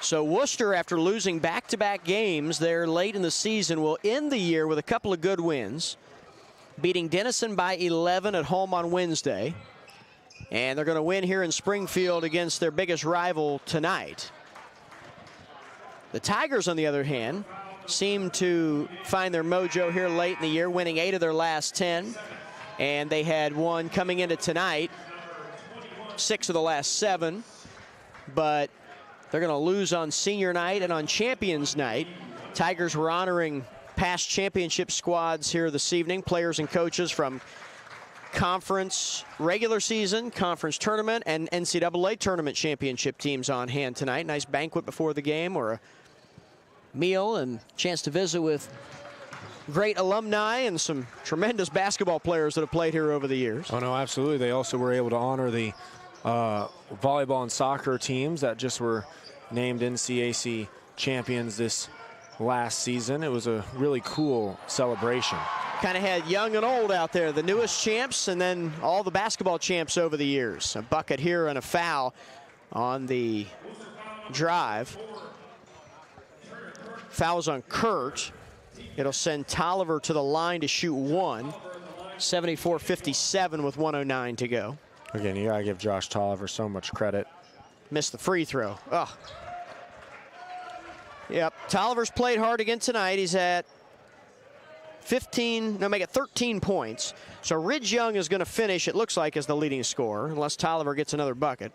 So Wooster, after losing back-to-back games there late in the season, will end the year with a couple of good wins, beating Denison by 11 at home on Wednesday. And they're going to win here in Springfield against their biggest rival tonight. The Tigers, on the other hand, seem to find their mojo here late in the year, winning 8 of their last 10. And they had one coming into tonight, 6 of the last 7. But they're going to lose on senior night and on champions night. Tigers were honoring past championship squads here this evening, players and coaches from conference regular season, conference tournament, and NCAA tournament championship teams on hand tonight. Nice banquet before the game, or a meal, and chance to visit with great alumni and some tremendous basketball players that have played here over the years. Oh no, absolutely. They also were able to honor the volleyball and soccer teams that just were named NCAC champions this last season. It was a really cool celebration. Kind of had young and old out there, the newest champs and then all the basketball champs over the years. A bucket here and a foul on the drive. Fouls on Kurt. It'll send Tolliver to the line to shoot one. 74-57 with 1:09 to go. Again, you gotta give Josh Tolliver so much credit. Missed the free throw. Oh. Yep, Tolliver's played hard again tonight. He's at 13 points. So Ridge Young is going to finish, it looks like, as the leading scorer, unless Tolliver gets another bucket.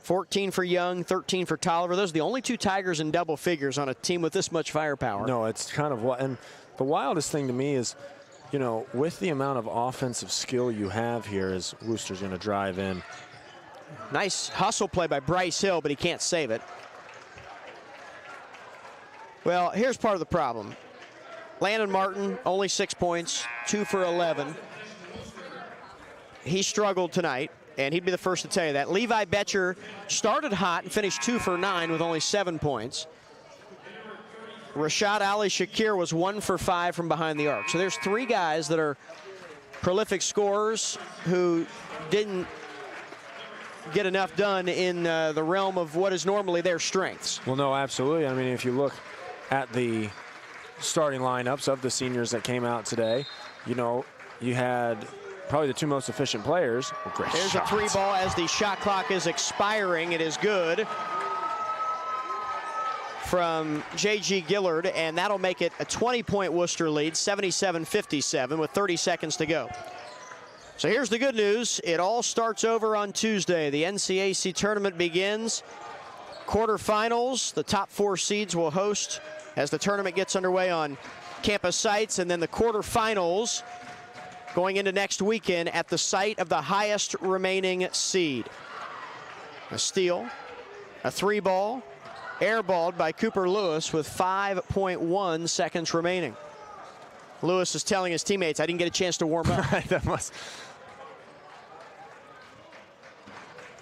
14 for Young, 13 for Tolliver. Those are the only 2 Tigers in double figures on a team with this much firepower. No, it's kind of what, and the wildest thing to me is, you know, with the amount of offensive skill you have here, as Wooster's going to drive in. Nice hustle play by Bryce Hill, but he can't save it. Well, here's part of the problem. Landon Martin, only 6 points, 2 for 11. He struggled tonight, and he'd be the first to tell you that. Levi Betcher started hot and finished 2 for 9 with only 7 points. Rashad Ali Shakir was 1 for 5 from behind the arc. So there's 3 guys that are prolific scorers who didn't get enough done in the realm of what is normally their strengths. Well, no, absolutely. I mean, if you look at the starting lineups of the seniors that came out today, you know, you had probably the 2 most efficient players. Well, there's a 3 ball as the shot clock is expiring. It is good from J.G. Gillard, and that'll make it a 20-point Wooster lead, 77-57 with 30 seconds to go. So here's the good news. It all starts over on Tuesday. The NCAC tournament begins. Quarterfinals, the top 4 seeds will host as the tournament gets underway on campus sites, and then the quarterfinals going into next weekend at the site of the highest remaining seed. A steal, a 3 ball, airballed by Cooper Lewis with 5.1 seconds remaining. Lewis is telling his teammates, I didn't get a chance to warm up. Right,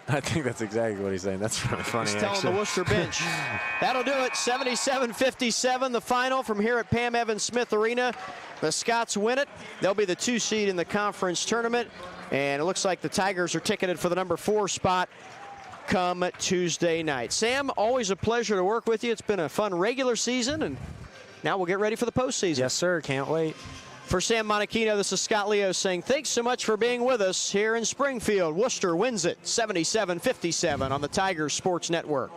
I think that's exactly what he's saying. That's really funny. He's telling the Wooster bench. That'll do it. 77-57, the final from here at Pam Evans Smith Arena. The Scots win it. They'll be the 2 seed in the conference tournament. And it looks like the Tigers are ticketed for the number 4 spot come Tuesday night. Sam, always a pleasure to work with you. It's been a fun regular season, and now we'll get ready for the postseason. Yes, sir. Can't wait. For Sam Monachino, this is Scott Leo saying thanks so much for being with us here in Springfield. Wooster wins it 77-57 on the Tigers Sports Network.